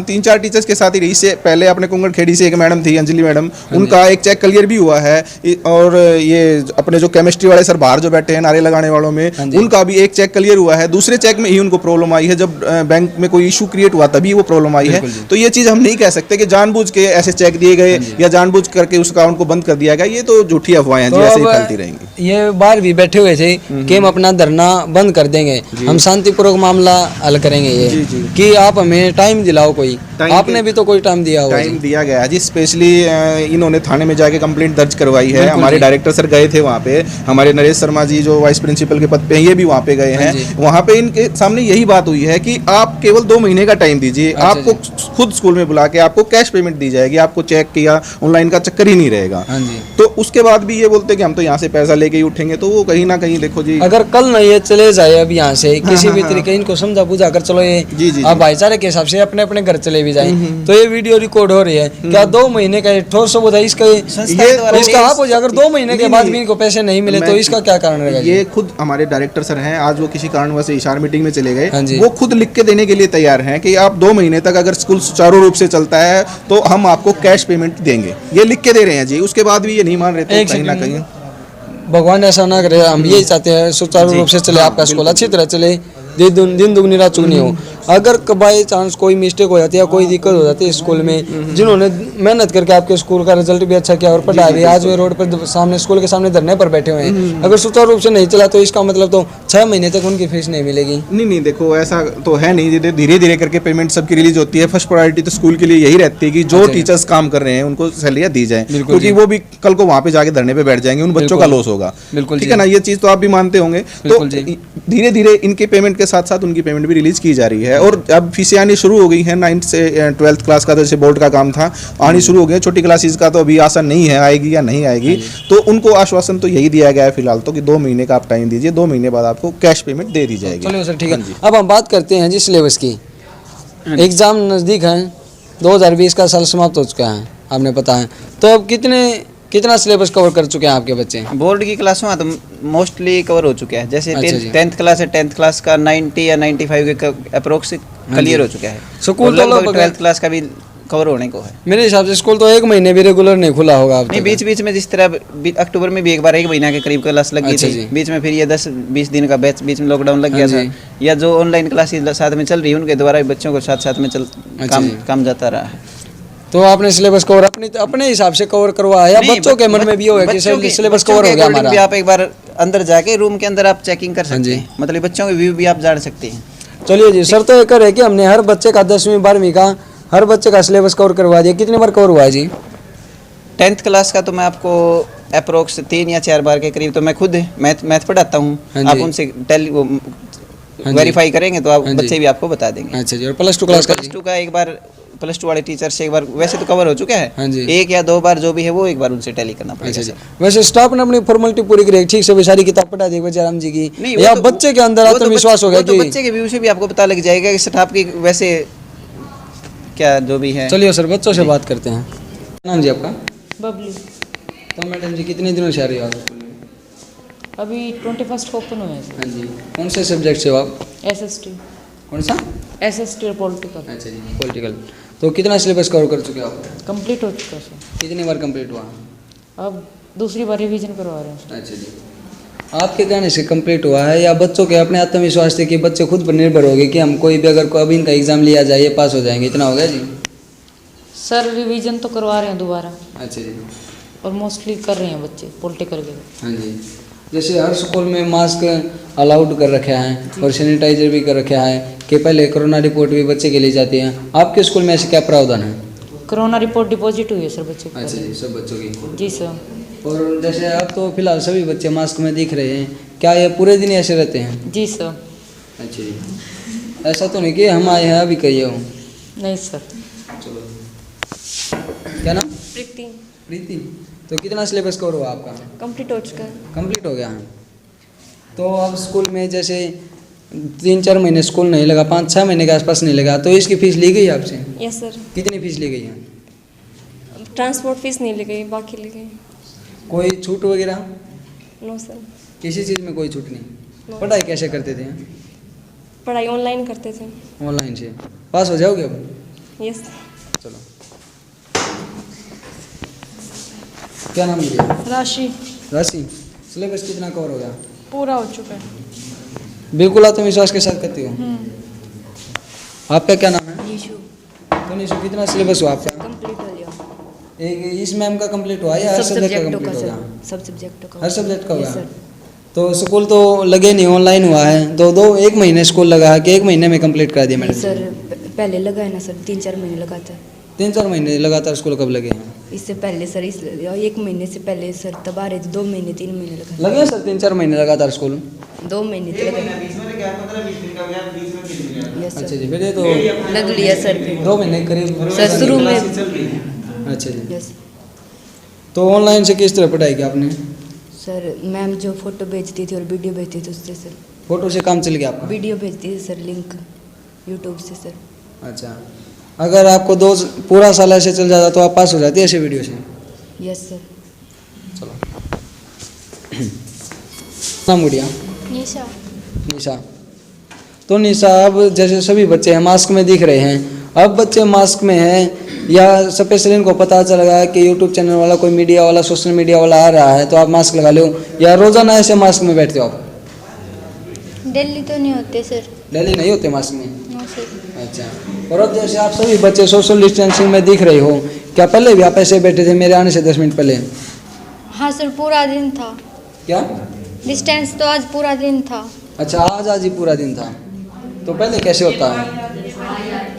3-4 टीचर्स के साथ ही रही। से पहले अपने कुंगड़ खेड़ी से एक मैडम थी, अंजलि मैडम, उनका एक चेक क्लियर भी हुआ है, और ये अपने जो केमिस्ट्री वाले सर बाहर जो बैठे हैं नारे लगाने वालों में, उनका भी एक चेक क्लियर हुआ है। दूसरे चेक में ही उनको प्रॉब्लम आई है, जब बैंक में कोई इशू क्रिएट हुआ तभी वो प्रॉब्लम आई है। तो ये चीज़ हम नहीं कह सकते कि जानबूझ के ऐसे चेक दिए गए या जानबूझ करके उस अकाउंट को बंद कर दिया गया, ये तो झूठी अफवाहें हैं जी, ऐसे ही फैलती रहेंगी।
ये बाहर भी बैठे हुए थे कि हम अपना धरना बंद कर देंगे, हम शांतिपूर्वक मामला हल करेंगे, ये कि आप हमें टाइम दिलाओ कोई, आपने भी तो कोई टाइम दिया होगा।
टाइम दिया गया है जी, स्पेशली इन्होंने थाने में जाके कंप्लेंट दर्ज करवाई है। हमारे डायरेक्टर सर गए थे वहाँ पे, हमारे नरेश शर्मा जी जो वाइस प्रिंसिपल के पद पे हैं ये भी वहाँ पे गए हैं। वहाँ पे इनके सामने यही बात हुई है कि आप केवल 2 महीने का टाइम दीजिए, आपको खुद स्कूल में बुला के आपको कैश पेमेंट दी जाएगी, आपको चेक या ऑनलाइन का चक्कर ही नहीं रहेगा। तो उसके बाद भी ये बोलते कि हम तो यहाँ से पैसा लेके ही उठेंगे, तो वो कहीं ना कहीं देखो जी,
अगर कल ना ये चले जाए अब यहाँ से किसी भी तरीके, इनको समझा बुझा कर चलो, ये आप भाईचारे के हिसाब से अपने अपने घर चले भी जाए, तो ये वीडियो रिकॉर्ड हो रही है, क्या 2 महीने का ठोस सबूत है इसका? इसका आप हो जाए, अगर 2 महीने के बाद भी इनको पैसे नहीं मिले तो इसका क्या कारण रहेगा?
ये खुद हमारे डायरेक्टर सर हैं, आज वो किसी कारणवश इशारा मीटिंग में चले गए, वो खुद लिख के देने के लिए तैयार हैं कि आप 2 महीने तक अगर स्कूल सुचारू रूप से चलता है तो हम आपको कैश पेमेंट देंगे, ये लिख के दे रहे हैं जी। उसके बाद भी ये नहीं मान रहे, तो कहीं ना कहीं
भगवान ऐसा ना करे, हम यही चाहते हैं सुचारू रूप से चले, आपका स्कूल अच्छी तरह चले, दिन दुगनी रात चुगनी हो। अगर बाई चांस कोई मिस्टेक हो जाती है, कोई दिक्कत हो जाती है स्कूल में, जिन्होंने मेहनत करके आपके स्कूल का रिजल्ट भी अच्छा किया और पढ़ाई भी, आज वे रोड पर सामने स्कूल के सामने धरने पर बैठे हुए हैं, अगर सुचारू रूप से नहीं चला तो इसका मतलब तो 6 महीने तक उनकी फीस नहीं मिलेगी।
नहीं, देखो ऐसा तो है नहीं, धीरे धीरे करके पेमेंट सबकी रिलीज होती है। फर्स्ट प्रायोरिटी तो स्कूल के लिए यही रहती है कि जो टीचर्स काम कर रहे हैं उनको सैलरियाँ दी जाए, क्योंकि वो भी कल को वहाँ पे जाके धरने पे बैठ जाएंगे, उन बच्चों का लॉस होगा। ठीक है ना, ये चीज़ तो आप भी मानते होंगे। तो धीरे धीरे इनके पेमेंट के साथ साथ उनकी पेमेंट भी रिलीज की जा रही है, और अब फीसें आनी शुरू हो गई हैं। 9th से 12th क्लास का जैसे बोर्ड का काम था, आनी शुरू हो गई। छोटी क्लासेस का तो अभी आसान नहीं है, आएगी या नहीं आएगी, तो उनको आश्वासन तो यही दिया गया है फिलहाल तो कि 2 महीने का आप टाइम दीजिए, 2 महीने बाद आपको कैश पेमेंट दे दी जाएगी।
चलिए सर, ठीक है। अब हम बात करते हैं जी सिलेबस की। एग्जाम नज़दीक है, 2020 का साल समाप्त हो चुका है, आपने पता है, तो अब कितना सिलेबस कवर कर चुके हैं आपके बच्चे?
बोर्ड की क्लासों में तो मोस्टली कवर हो चुका है। जैसे 10th क्लास है, 10th क्लास का 90 या 95 के अप्रोक्स क्लियर हो चुका है।
स्कूल तो लगभग
12th क्लास का भी कवर होने को है
मेरे हिसाब से। स्कूल तो 1 महीने भी रेगुलर नहीं खुला होगा अब
नहीं, बीच में जिस तरह अक्टूबर में भी एक बार 1 महीना के करीब क्लास लगी थी, बीच में फिर ये 10-20 दिन का बैच, बीच में लॉकडाउन लग गया था, या जो ऑनलाइन क्लासेस साथ में चल रही है उनके द्वारा बच्चों को साथ में काम जाता रहा है।
तो आपने सिलेबस कवर अपने हिसाब से कवर करवाया या बच्चों के मन में भी होगा कि सिलेबस कवर हो गया हमारा?
आप एक बार अंदर जाके रूम के अंदर आप चेकिंग कर सकते हैं, मतलब बच्चों के व्यू भी आप जान सकते हैं।
चलिए जी सर, तो एक है कि हमने हर बच्चे का 10वीं 12वीं का हर बच्चे का सिलेबस कवर करवा दिया। कितनी बार कवर हुआ है जी?
10th क्लास का तो मैं आपको अप्रोक्स 3 या 4 बार के करीब तो मैं खुद मैथ पढ़ाता हूँ, आप उनसे वेरीफाई करेंगे तो आप बच्चे भी आपको बता देंगे।
अच्छा जी, और प्लस 2 क्लास का?
प्लस 2 का एक बार प्लस 2 वाले टीचर से एक बार वैसे तो कवर हो चुका है, 1 या 2 बार जो भी है वो एक बार उनसे टैली करना पड़ेगा।
वैसे स्टाफ ने अपनी फॉर्मेलिटी पूरी करी, ठीक से सारी किताब पढ़ा दी जयराम जी की, या
तो,
बच्चे के अंदर आत्मविश्वास हो गया कि
बच्चे के व्यू से भी आपको पता लग जाएगा कि स्टाफ की वैसे क्या जो भी है।
चलिए सर, बच्चों से बात करते हैं। नाम जी आपका?
बबली।
तो मैडम जी कितने दिनों से आ रही हो आप स्कूल में?
अभी 21st को ओपन हुआ है।
हाँ जी, कौन से सब्जेक्ट से हो आप?
SST।
कौन सा?
SST और पॉलिटिकल।
अच्छा जी, पॉलिटिकल। तो कितना सिलेबस कवर कर चुके हो आप?
कंप्लीट हो चुका सर।
कितनी बार कंप्लीट हुआ?
अब दूसरी बार रिवीजन करवा रहे हैं।
अच्छा जी, आपके कहने से कंप्लीट हुआ है या बच्चों के अपने आत्मविश्वास से कि बच्चे खुद पर निर्भर हो गए कि हम कोई भी अगर अभी इनका एग्जाम लिया जाए ये पास हो जाएंगे, इतना हो गया जी?
सर रिवीजन तो करवा रहे हैं दोबारा
अच्छा जी।
और मोस्टली कर रहे हैं बच्चे पॉलिटिकल के।
हाँ जी। जैसे हर स्कूल में मास्क अलाउड कर रखा है और सैनिटाइजर भी कर रखा है कि पहले कोरोना रिपोर्ट भी बच्चे के लिए जाती है। आपके स्कूल में ऐसे क्या प्रावधान है?
कोरोना रिपोर्ट डिपॉजिट हुई है सर बच्चों की।
अच्छा जी, सब बच्चों की?
जी सर।
और जैसे अब तो फिलहाल सभी बच्चे मास्क में दिख रहे हैं, क्या ये पूरे दिन ऐसे रहते हैं?
जी सर।
अच्छा जी। ऐसा तो नहीं कि हम आए हैं अभी कहिए हो?
नहीं सर।
चलो, क्या नाम?
प्रीति।
प्रीति, तो कितना सिलेबस कवर हुआ आपका?
कंप्लीट हो चुका है।
कंप्लीट हो गया है। तो अब स्कूल में जैसे 3-4 महीने स्कूल नहीं लगा, 5-6 महीने के आसपास नहीं लगा, तो इसकी फीस ली गई आपसे?
Yes sir.
कितनी फीस ली गई है?
ट्रांसपोर्ट फीस नहीं ली गई, बाकी ली गई।
कोई छूट वगैरह?
No sir.
किसी चीज़ में कोई छूट नहीं? पढ़ाई कैसे करते थे?
पढ़ाई ऑनलाइन करते थे।
ऑनलाइन से पास हो जाओगे अब?
यस।
चलो, क्या नाम लिया?
राशि।
राशि, सिलेबस कितना कवर हो गया?
पूरा हो चुका है।
बिल्कुल आत्मविश्वास के साथ करती हो? आपका क्या नाम है?
निशु।
तो निशु, कितना सिलेबस हुआ आपका?
कंप्लीट हो गया।
एक इस मैम का कंप्लीट हुआ या हर सब्जेक्ट का कंप्लीट हो गया?
सब सब्जेक्टों का।
हर सब्जेक्ट का
Yes,
हुआ?
sir।
तो स्कूल तो लगे नहीं, ऑनलाइन हुआ है। 1 महीने स्कूल लगा है कि 1 महीने में कंप्लीट कर दिया मैडम?
सर पहले लगा है ना सर, 3-4 महीने लगा था।
3-4 महीने लगातार स्कूल कब लगे हैं?
इससे पहले सर 1 महीने से पहले सर तब आ रहे थे, 2 महीने 3 महीने लगा।
लगे सर 3-4 महीने लगातार स्कूल?
2 महीने तो लगे। यस
अच्छा
सर।
जी, फिर ये तो
लग लिया सर फिर
2 महीने करीब
सर शुरू में।
अच्छा जी।
यस
तो ऑनलाइन से किस तरह पढ़ाई की आपने?
सर मैम जो फोटो भेजती थी और वीडियो भेजती थी उससे सर।
फोटो से काम चल गया आपका?
वीडियो भेजती थी सर, लिंक यूट्यूब से सर।
अच्छा, अगर आपको पूरा साल ऐसे चल जाता तो आप पास हो जाती ऐसे वीडियो से?
Yes sir.
चलो, नाम गुड़िया?
निशा।
निशा, तो निशा अब जैसे सभी बच्चे हैं मास्क में दिख रहे हैं, अब बच्चे मास्क में हैं या स्पेशली इनको पता चल गया है कि यूट्यूब चैनल वाला कोई मीडिया वाला सोशल मीडिया वाला आ रहा है तो आप मास्क लगा लो, या रोजाना ऐसे मास्क में बैठते हो आप?
दिल्ली तो नहीं होते सर।
डेली नहीं होते मास्क में?
No sir.
अच्छा, और अब जैसे आप सभी बच्चे सोशल डिस्टेंसिंग में दिख रहे हो, क्या पहले भी आप ऐसे बैठे थे मेरे आने से 10 मिनट पहले?
हाँ सर, पूरा दिन था।
क्या
डिस्टेंस तो आज पूरा दिन था।
अच्छा, आज ही पूरा दिन था, तो पहले कैसे होता है?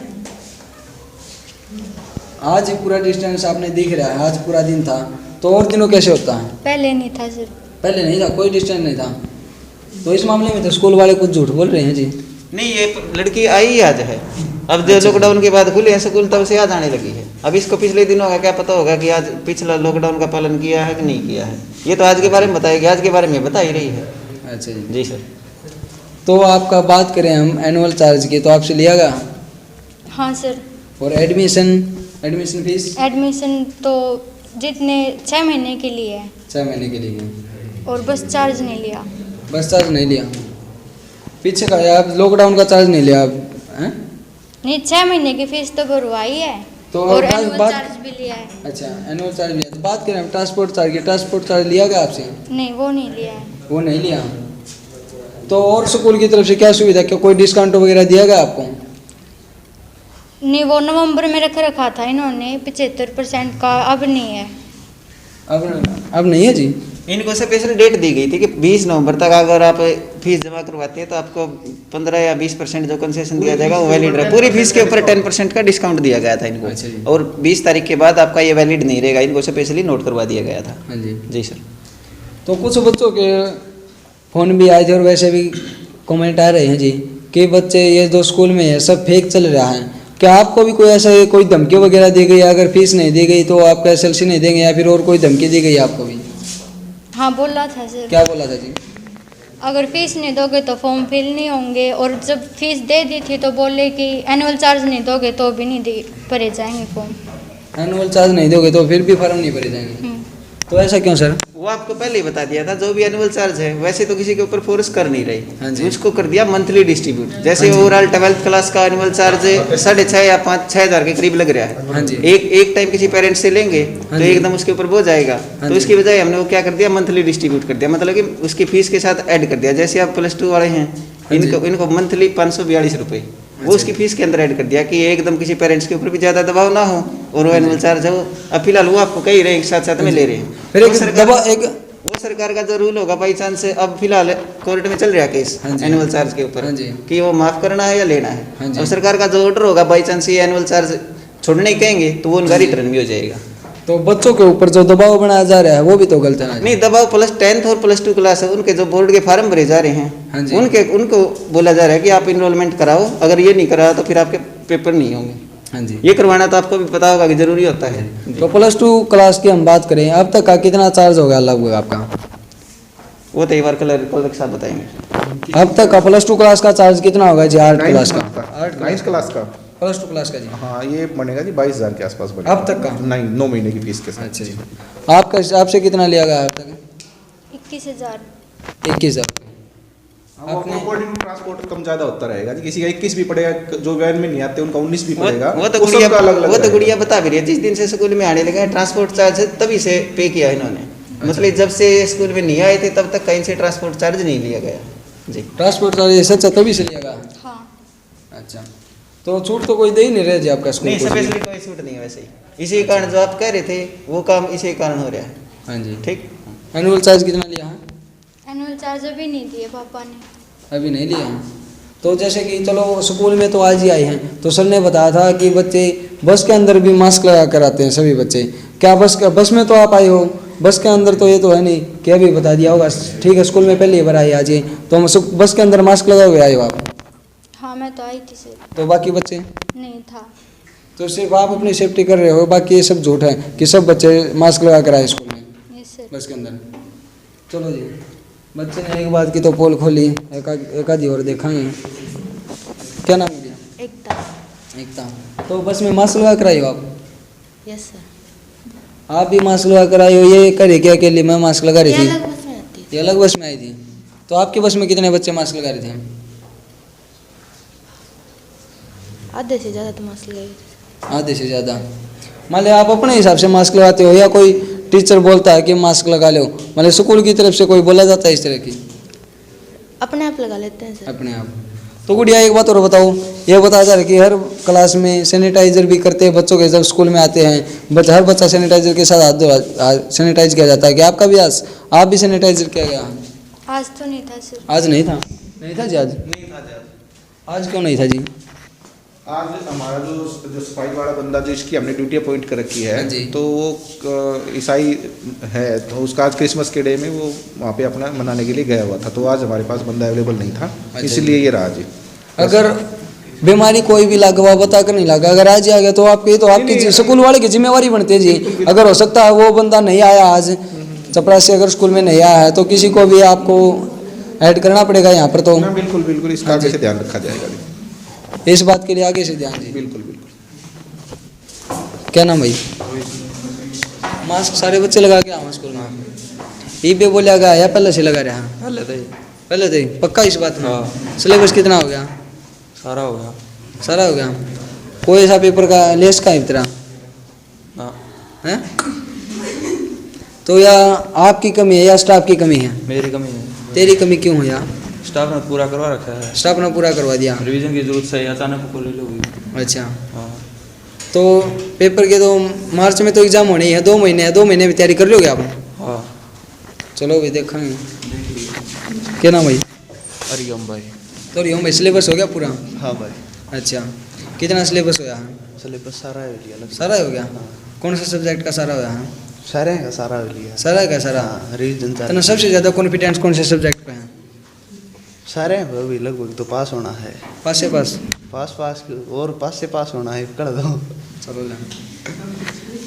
आज ही पूरा डिस्टेंस आपने दिख रहा है, आज पूरा दिन था, तो और दिनों कैसे होता है?
पहले नहीं था सर।
पहले नहीं था, कोई डिस्टेंस नहीं था, तो इस मामले में तो स्कूल वाले कुछ झूठ बोल रहे हैं जी।
नहीं, ये लड़की आई आज है, अब जो लॉकडाउन के बाद खुले हैं स्कूल तब से आज आने लगी है। अब इसको पिछले दिनों का क्या पता होगा कि आज पिछला लॉकडाउन का पालन किया है कि नहीं किया है, ये तो आज के बारे में बताएगी, आज के बारे में बता ही रही है।
अच्छा जी।
जी सर।
तो आपका बात करें हम एनुअल चार्ज की, तो आपसे लिया गया?
हाँ सर।
और एडमिशन फीस?
एडमिशन तो जितने 6 महीने के लिए है।
6 महीने के लिए,
और बस चार्ज नहीं लिया।
बस चार्ज नहीं लिया? पीछे का आप लॉकडाउन का चार्ज नहीं लिया आप? हैं?
नहीं, 6 महीने की फीस तो भरवाई है
तो
और
बात-
एनुअल
बात-
चार्ज भी लिया है।
अच्छा, एनुअल चार्ज लिया। तो बात करें हम ट्रांसपोर्ट चार्ज की, ट्रांसपोर्ट चार्ज लिया गया आपसे?
नहीं, वो नहीं लिया है।
वो नहीं लिया। तो और स्कूल की तरफ से क्या सुविधा, क्या कोई डिस्काउंट वगैरह दिया गया आपको?
नहीं, वो नवंबर में रखा था इन्होंने 75% का, अब नहीं है।
अब नहीं है जी?
इनको स्पेशल डेट दी गई थी कि 20 नवंबर तक अगर आप फीस जमा करवाते हैं तो आपको 15 या 20% जो कंसेशन दिया जाएगा वो वैलिड रहेगा। पूरी फीस के ऊपर 10% का डिस्काउंट दिया गया था इनको, और 20 तारीख के बाद आपका ये वैलिड नहीं रहेगा, इनको स्पेशली नोट करवा दिया गया था।
हाँ जी।
जी सर।
तो कुछ बच्चों के फ़ोन भी आए थे और वैसे भी कमेंट आ रहे हैं जी कि बच्चे ये जो स्कूल में है सब फेक चल रहा है, क्या आपको भी कोई ऐसा कोई धमकी वगैरह दी गई? अगर फीस नहीं दी गई तो आपका SLC नहीं देंगे, या फिर और कोई धमकी दी गई आपको भी?
हाँ, बोला था सर।
क्या बोला था जी?
अगर फीस नहीं दोगे तो फॉर्म फिल नहीं होंगे, और जब फीस दे दी थी तो बोले कि एनुअल चार्ज नहीं दोगे तो भी नहीं भरे जाएंगे फॉर्म।
एनुअल चार्ज नहीं दोगे तो फिर भी फॉर्म नहीं भरे जाएंगे? तो ऐसा क्यों सर?
वो आपको पहले ही बता दिया था, जो भी एनुअल चार्ज है वैसे तो किसी के ऊपर फोर्स कर नहीं रही, उसको कर दिया मंथली डिस्ट्रीब्यूट। जैसे ओवरऑल 12th क्लास का एनुअल चार्ज 6,500 या 5-6 हज़ार के करीब लग रहा है। एक टाइम किसी पेरेंट्स से लेंगे तो एकदम उसके ऊपर बोझ आएगा, तो इसकी बजाय हमने वो क्या कर दिया, मंथली डिस्ट्रीब्यूट कर दिया, मतलब कि उसकी फीस के साथ ऐड कर दिया। जैसे आप +2 वाले हैं, इनको मंथली 542 रुपये वो उसकी फीस के अंदर ऐड कर दिया कि एकदम किसी पेरेंट्स के ऊपर भी ज़्यादा दबाव ना हो, और वो एनुअल चार्ज है वो अब फिलहाल वो आपको कह ही रहे हैं साथ साथ में ले रहे हैं।
फिर
वो सरकार का जो रूल होगा बाई चांस अब फिलहाल कोर्ट में चल रहा है केस एनुअल चार्ज के ऊपर कि वो माफ़ करना है या लेना है। अब सरकार का जो ऑर्डर होगा बाई चांस ये एनुअल चार्ज छोड़ने कहेंगे तो वो उनका रिटर्न भी हो जाएगा।
तो बच्चों के ऊपर जो दबाव बनाया जा रहा है वो भी तो गलत है ना?
नहीं, दबाव +10th और +2 क्लास है, उनके जो बोर्ड के फार्म भरे जा रहे हैं उनको बोला जा रहा है कि आप इनरोलमेंट कराओ, अगर ये नहीं कराया तो फिर आपके पेपर नहीं होंगे।
हाँ जी,
ये करवाना तो आपको भी पता होगा कि जरूरी होता है।
तो +2 क्लास की हम बात करें, अब तक का कितना चार्ज होगा लगभग आपका?
वो तो एक बार कल के साथ बताएंगे।
अब तक का +2 क्लास का चार्ज कितना होगा जी? 8 क्लास का,
9th क्लास का
+2 क्लास का जी।
हाँ, ये बनेगा जी 22,000 के आसपास बनेगा
अब तक का?
9 महीने की फीस के साथ।
अच्छा जी, आपका आपसे कितना लिया गया अब तक?
21,000।
21,000।
अकॉर्डिंग टू ट्रांसपोर्ट कम ज्यादा होता रहेगा जी, किसी का 21 भी पड़ेगा, जो वैन में नहीं आते उनका 19 भी पड़ेगा।
वो तो गुड़िया बता भी रही है, जिस दिन से स्कूल में आने लगे ट्रांसपोर्ट चार्ज तभी से पे किया इन्होंने। मतलब जब से स्कूल में नहीं आए थे तब तक कहीं से ट्रांसपोर्ट चार्ज नहीं लिया गया जी।
ट्रांसपोर्ट चार्ज सच तभी से लिया गया?
हाँ।
अच्छा, तो छूट तो कोई दे ही नहीं रहे जी आपका स्कूल?
नहीं, स्पेशली कोई छूट नहीं है वैसे ही। इसी कारण जो आप कह रहे थे वो काम इसी कारण हो रहा है।
हाँ जी,
ठीक।
एनुअल चार्ज कितना लिया है?
एनुअल चार्ज अभी नहीं दिए पापा ने।
अभी नहीं लिया है। तो जैसे कि चलो स्कूल में तो आज ही आए हैं, तो सर ने बताया था कि बच्चे बस के अंदर भी मास्क लगा कर आते हैं सभी बच्चे। क्या बस में तो आप आए हो, बस के अंदर तो ये तो है नहीं कि अभी बता दिया होगा ठीक है स्कूल में पहले ही बार आए आज ही, तो बस के अंदर मास्क लगा हुए आए हो आप?
हाँ, मैं तो आई थी सर।
तो बाकी बच्चे?
नहीं था।
तो सिर्फ आप अपनी सेफ्टी कर रहे हो, बाकी ये सब झूठ है कि सब बच्चे मास्क लगा कर आए स्कूल में?
Yes sir.
बस के अंदर। चलो जी, बच्चे ने एक बात की तो पोल खोली, एक आधी और देखेंगे। क्या नाम है? एकता। तो बस में मास्क लगा कर आई हो आप?
Yes sir.
आप भी मास्क लगा कर आई हो? ये करे क्या अकेले मैं मास्क लगा रही थी?
ये अलग बस में आती है।
ये अलग बस में आई थी। तो आपकी बस में कितने बच्चे मास्क लगा रहे थे?
आधे से ज़्यादा तो मास्क लगाई।
आधे से ज़्यादा। मान लो आप अपने हिसाब से मास्क लगाते हो या कोई टीचर बोलता है कि मास्क लगा लो, मतलब स्कूल की तरफ से कोई बोला जाता है इस तरह की?
अपने आप लगा लेते हैं सर।
अपने आप। तो गुड़िया एक बात और बताओ, ये बताया जा रहा है कि हर क्लास में सैनिटाइजर भी करते हैं बच्चों के, जब स्कूल में आते हैं हर बच्चा सैनिटाइजर के साथ हाथ सैनिटाइज किया जाता है। क्या आपका भी आज आप भी सैनिटाइजर किया गया?
आज तो नहीं था सर।
आज नहीं था? नहीं था जी आज?
नहीं था जी।
आज क्यों नहीं था जी?
आज हमारा जो सफाई वाला बंदा जो इसकी हमने ड्यूटी अपॉइंट कर रखी है, तो वो ईसाई है, तो उसका आज क्रिसमस के डे में वो वहाँ पे अपना मनाने के लिए गया हुआ था, तो आज हमारे पास बंदा अवेलेबल नहीं था, इसलिए ये रहा जी।
अगर बीमारी कोई भी लगा बता कर नहीं लगा, अगर आज आ गया तो आपकी स्कूल वाले की जिम्मेवारी बनती है जी। अगर हो सकता है वो बंदा नहीं आया आज चपरासी अगर स्कूल में नहीं आया है तो किसी को भी आपको ऐड करना पड़ेगा यहाँ पर। तो
बिल्कुल बिल्कुल इसका आगे से ध्यान रखा जाएगा,
इस बात के लिए आगे से ध्यान जी।
बिल्कुल बिल्कुल।
क्या नाम भाई? मास्क सारे बच्चे लगा के आवा स्कूल में? ई पे बोला गया या पहले से लगा रहा? पहले थे पक्का इस बात में? सिलेबस कितना हो गया?
सारा हो गया।
सारा हो गया। कोई ऐसा पेपर का लेस का तेरा है? तो या आपकी कमी है या स्टाफ की कमी है?
मेरी कमी है।
तेरी कमी क्यों है यार?
स्टाफ ने पूरा करवा रखा है।
स्टाफ ने पूरा करवा दिया?
रिवीजन की जरूरत से अचानक को ले लोगी।
अच्छा। तो पेपर के तो मार्च में तो एग्जाम होने ही है, 2 महीने है, 2 महीने में तैयारी कर लोगे आप?
हाँ।
चलो भाई देखेंगे। क्या नाम भाई?
हरिओम भाई।
तो हरिओम भाई सिलेबस हो गया पूरा?
हाँ भाई।
अच्छा, कितना सिलेबस हो गया?
सिलेबस सारा है लिया।
सारा हो गया? कौन सा सब्जेक्ट का सारा हो गया?
सारे का सारा लिया।
सारा का सारा?
रिवीजन
तो सबसे ज़्यादा कॉन्फिडेंस कौन से सब्जेक्ट पे है?
सारे हैं अभी लगभग तो पास होना है।
पास से पास?
पास और पास से पास होना है कर दो।
चलो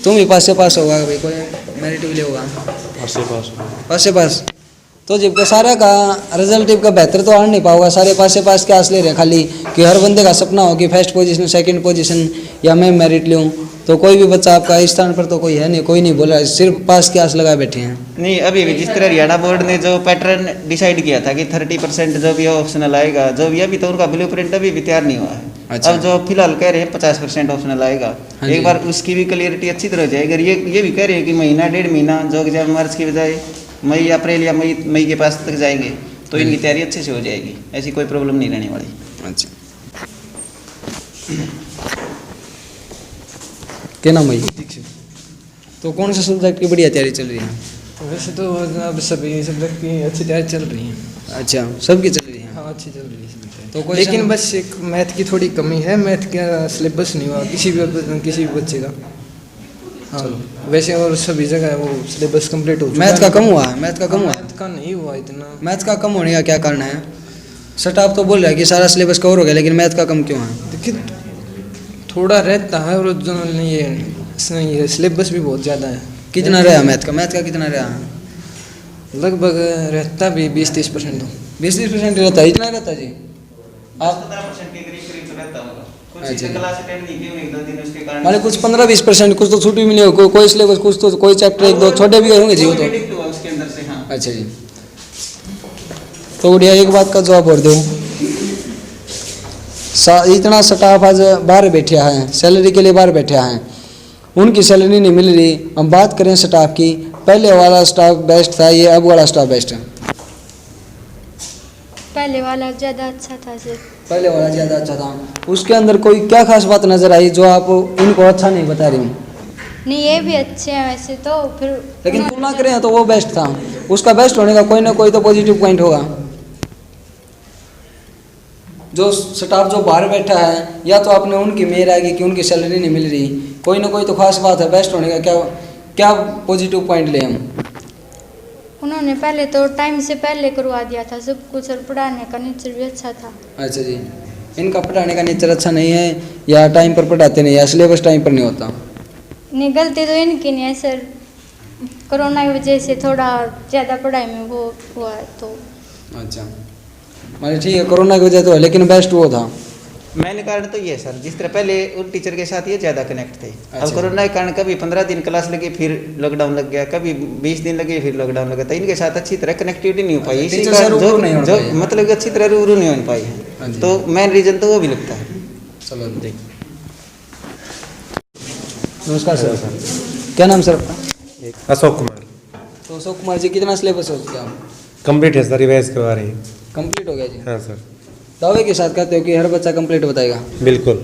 तुम भी पास से पास होगा भाई, कोई मेरिट भी होगा?
पास से पास।
पास से पास? तो जबकि सारा का रिजल्ट का बेहतर तो आ नहीं पाओगा, सारे पास से पास के आस ले रहे हैं खाली कि हर बंदे का सपना हो कि फर्स्ट पोजीशन, सेकंड पोजीशन या मैं मेरिट लूँ। तो कोई भी बच्चा आपका इस स्थान पर तो कोई है नहीं, कोई नहीं बोला, सिर्फ पास के आस लगा बैठे हैं।
नहीं, अभी भी जिस तरह हरियाणा बोर्ड ने जो पैटर्न डिसाइड किया था कि 30% जो भी ऑप्शनल आएगा, जो भी अभी तो उनका ब्लूप्रिंट अभी भी तैयार नहीं हुआ है।
अच्छा।
अब जो फिलहाल कह रहे हैं 50% ऑप्शनल आएगा, एक बार उसकी भी क्लियरिटी अच्छी तरह हो जाएगी। अगर ये भी कह रहे हैं कि महीना 1.5 महीना जो एग्जाम मार्च की बजाय मई अप्रैल या मई के पास तक जाएंगे तो इनकी तैयारी अच्छे से हो जाएगी, ऐसी कोई प्रॉब्लम नहीं रहने वाली।
अच्छा, क्या नाम है? तो कौन से सब्जेक्ट की बढ़िया तैयारी चल रही है?
वैसे तो अब सभी सब्जेक्ट की अच्छी तैयारी चल रही है।
अच्छा, सबकी चल रही है?
हाँ, अच्छी चल रही है
तो कोई
लेकिन बस एक मैथ की थोड़ी कमी है, मैथ का सिलेबस नहीं हुआ किसी भी बच्चे का। हाँ, वैसे और सभी जगह वो सिलेबस कंप्लीट हो चुका है।
मैथ का कम हुआ है? मैथ का कम हुआ?
मैथ का नहीं हुआ इतना।
मैथ का कम होने का क्या कारण है? स्टाफ तो बोल रहा है कि सारा सिलेबस कवर हो गया, लेकिन मैथ का कम क्यों है?
देखिए, थोड़ा रहता है और ये सिलेबस भी बहुत ज़्यादा है।
कितना रहा मैथ का? मैथ का कितना रहा?
लगभग रहता भी 20-30%। तो
20-30% रहता है? इतना रहता जी? आप
15% के करीब तो रहता होगा। कुछ क्लास अटेंड नहीं की हुई 1-2 दिन उसके कारण
माने कुछ 15-20% कुछ तो छुट्टी मिली हो, कोई सिलेबस कुछ तो कोई चैप्टर 1-2 छोटे भी होंगे जी वो तो।
उसके अंदर से। हाँ,
अच्छा जी। तो बढ़िया, एक बात का जवाब और दो, इतना स्टाफ आज बाहर बैठे हैं, सैलरी के लिए बाहर बैठे हैं, उनकी सैलरी नहीं मिल रही। हम बात करें स्टाफ की, पहले वाला स्टाफ बेस्ट था, ये अब वाला स्टाफ बेस्ट है?
पहले वाला ज़्यादा अच्छा था सर।
पहले वाला ज़्यादा अच्छा था। उसके अंदर कोई क्या खास बात नजर आई जो आप इनको अच्छा नहीं बता रही हूँ?
नहीं, ये भी अच्छे हैं वैसे तो, फिर
लेकिन तुलना करें तो वो बेस्ट था। उसका बेस्ट होने का कोई ना कोई तो पॉजिटिव पॉइंट होगा। जो स्टाफ जो बाहर बैठा है, या तो आपने उनकी मेहर आएगी कि उनकी सैलरी नहीं मिल रही, कोई ना कोई तो खास बात है। बेस्ट होने का क्या क्या पॉजिटिव पॉइंट ले हम?
उन्होंने पहले तो टाइम से पहले करवा दिया था सब कुछ, और पढ़ाने का नेचर भी अच्छा था।
अच्छा जी, इनका पढ़ाने का नेचर अच्छा नहीं है या टाइम पर पढ़ाते नहीं, या सिलेबस टाइम पर नहीं होता?
नहीं, गलती तो इनकी नहीं है सर, कोरोना की वजह से थोड़ा ज़्यादा पढ़ाई में वो हुआ है तो।
अच्छा, मतलब ठीक है, कोरोना की वजह तो है, लेकिन बेस्ट वो था।
मेन कारण तो ये सर, जिस तरह पहले उन टीचर के साथ ये ज़्यादा कनेक्ट थे।
अच्छा।
अब कोरोना के कारण कभी 15 दिन क्लास लगी फिर लॉकडाउन लग गया, कभी 20 दिन लगे फिर लॉकडाउन लगा, तो इनके साथ अच्छी तरह कनेक्टिविटी नहीं हो पाई। इसी कारण जो मतलब अच्छी तरह रूबरू नहीं हो पाई है, तो मेन रीज़न तो वो भी लगता है।
चलो देख। नमस्कार सर। क्या नाम सर आपका?
अशोक कुमार।
तो अशोक कुमार जी, कितना सिलेबस हो चुका है?
कंप्लीट है सर, रिवाइज करवा रही है।
कंप्लीट हो गया जी?
हाँ सर।
दावे के साथ कहते हो कि हर बच्चा कंप्लीट बताएगा?
बिल्कुल।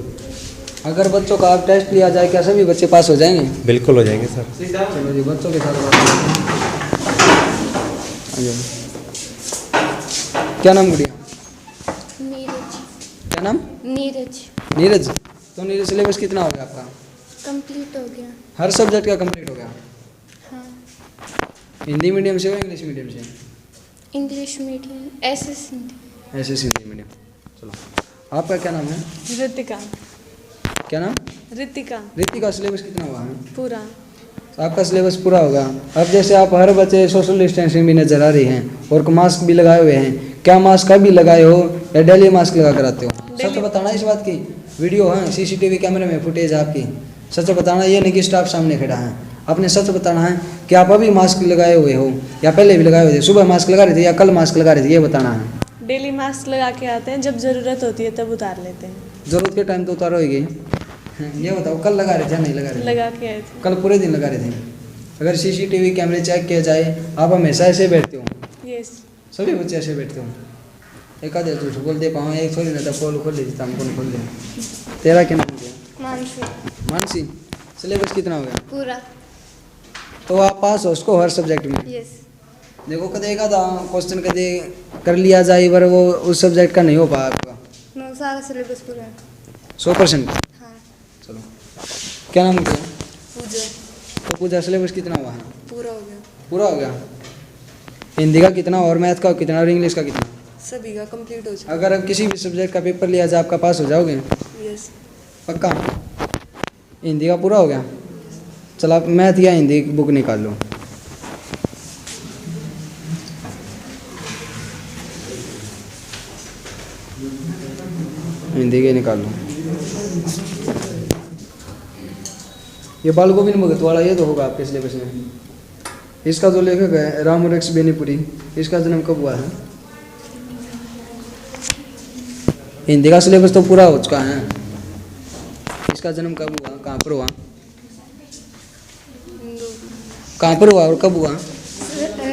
अगर बच्चों का आप टेस्ट लिया जाए, क्या सभी बच्चे पास हो जाएंगे?
बिल्कुल हो जाएंगे सर।
चलो जी, बच्चों के साथ बात क्या नाम गुड़िया?
नीरज।
क्या नाम?
नीरज।
नीरज। तो नीरज, सिलेबस कितना हो गया आपका?
कंप्लीट हो गया।
हर सब्जेक्ट का कंप्लीट हो गया?
हाँ।
हिंदी मीडियम से हो इंग्लिश मीडियम से?
English medium, SS Hindi.
SS Hindi medium. चलो, आपका क्या नाम है?
रितिका।
क्या नाम?
रितिका।
रितिका, सिलेबस कितना हुआ है?
पूरा।
तो आपका सिलेबस पूरा होगा। अब जैसे आप हर बच्चे सोशल डिस्टेंसिंग भी नजर आ रही हैं और मास्क भी लगाए हुए हैं, क्या मास्क कभी लगाए हो या डेली मास्क लगा कर आते हो? सच बताना इस बात की, वीडियो है, सीसीटीवी कैमरे में फुटेज आपकी, सच बताना, ये नहीं कि स्टाफ सामने खड़ा है। आपने सच बताना है कि आप अभी मास्क लगाए हुए हो या पहले भी लगाए हुए थे, सुबह मास्क लगा रहे थे या कल मास्क लगा रहे थे, ये बताना है।
डेली मास्क लगा के आते हैं, जब ज़रूरत होती है तब उतार लेते हैं।
ज़रूरत के टाइम तो उतारो ही। ये बताओ, कल लगा रहे थे नहीं लगा रहे थे?
लगा के आए थे।
कल पूरे दिन लगा रहे थे। अगर सीसीटीवी कैमरे चेक किया जाए, आप हमेशा ऐसे बैठते हो?
यस।
सभी बच्चे ऐसे बैठते हो? एक आधे झूठ बोल दे पाओ, एक थोड़ी ना था पोल खोल लेती, हम कौन खोल दे। तेरा क्या नाम है?
मानसी।
मानसी, सिलेबस कितना हो गया?
पूरा।
तो आप पास हो उसको हर सब्जेक्ट में?
यस।
देखो कदे एक आधा क्वेश्चन कदे कर लिया जाए, पर वो उस सब्जेक्ट का नहीं हो पाया आपका?
नो, सारा सिलेबस पूरा है।
100%?
हाँ।
चलो, क्या नाम है?
पूजा।
तो पूजा, सिलेबस कितना हुआ है?
पूरा हो गया।
पूरा हो गया। हिंदी का कितना और मैथ का कितना और इंग्लिश का कितना?
सभी का कंप्लीट हो जाएगा।
अगर अब किसी भी सब्जेक्ट का पेपर लिया जाए, आपका पास हो जाओगे?
यस।
पक्का? हिंदी का पूरा हो गया? चलो, आप मैथ या हिंदी की बुक निकाल लो। हिंदी के निकाल लो। ये बाल गोविंद भगत वाला ये तो होगा आपके सिलेबस में। इसका जो लेखक है रामवृक्ष बेनीपुरी, इसका जन्म कब हुआ है? हिंदी का सिलेबस तो पूरा हो चुका है। इसका जन्म कब हुआ, कहाँ पर हुआ, कहाँ पर हुआ और कब हुआ?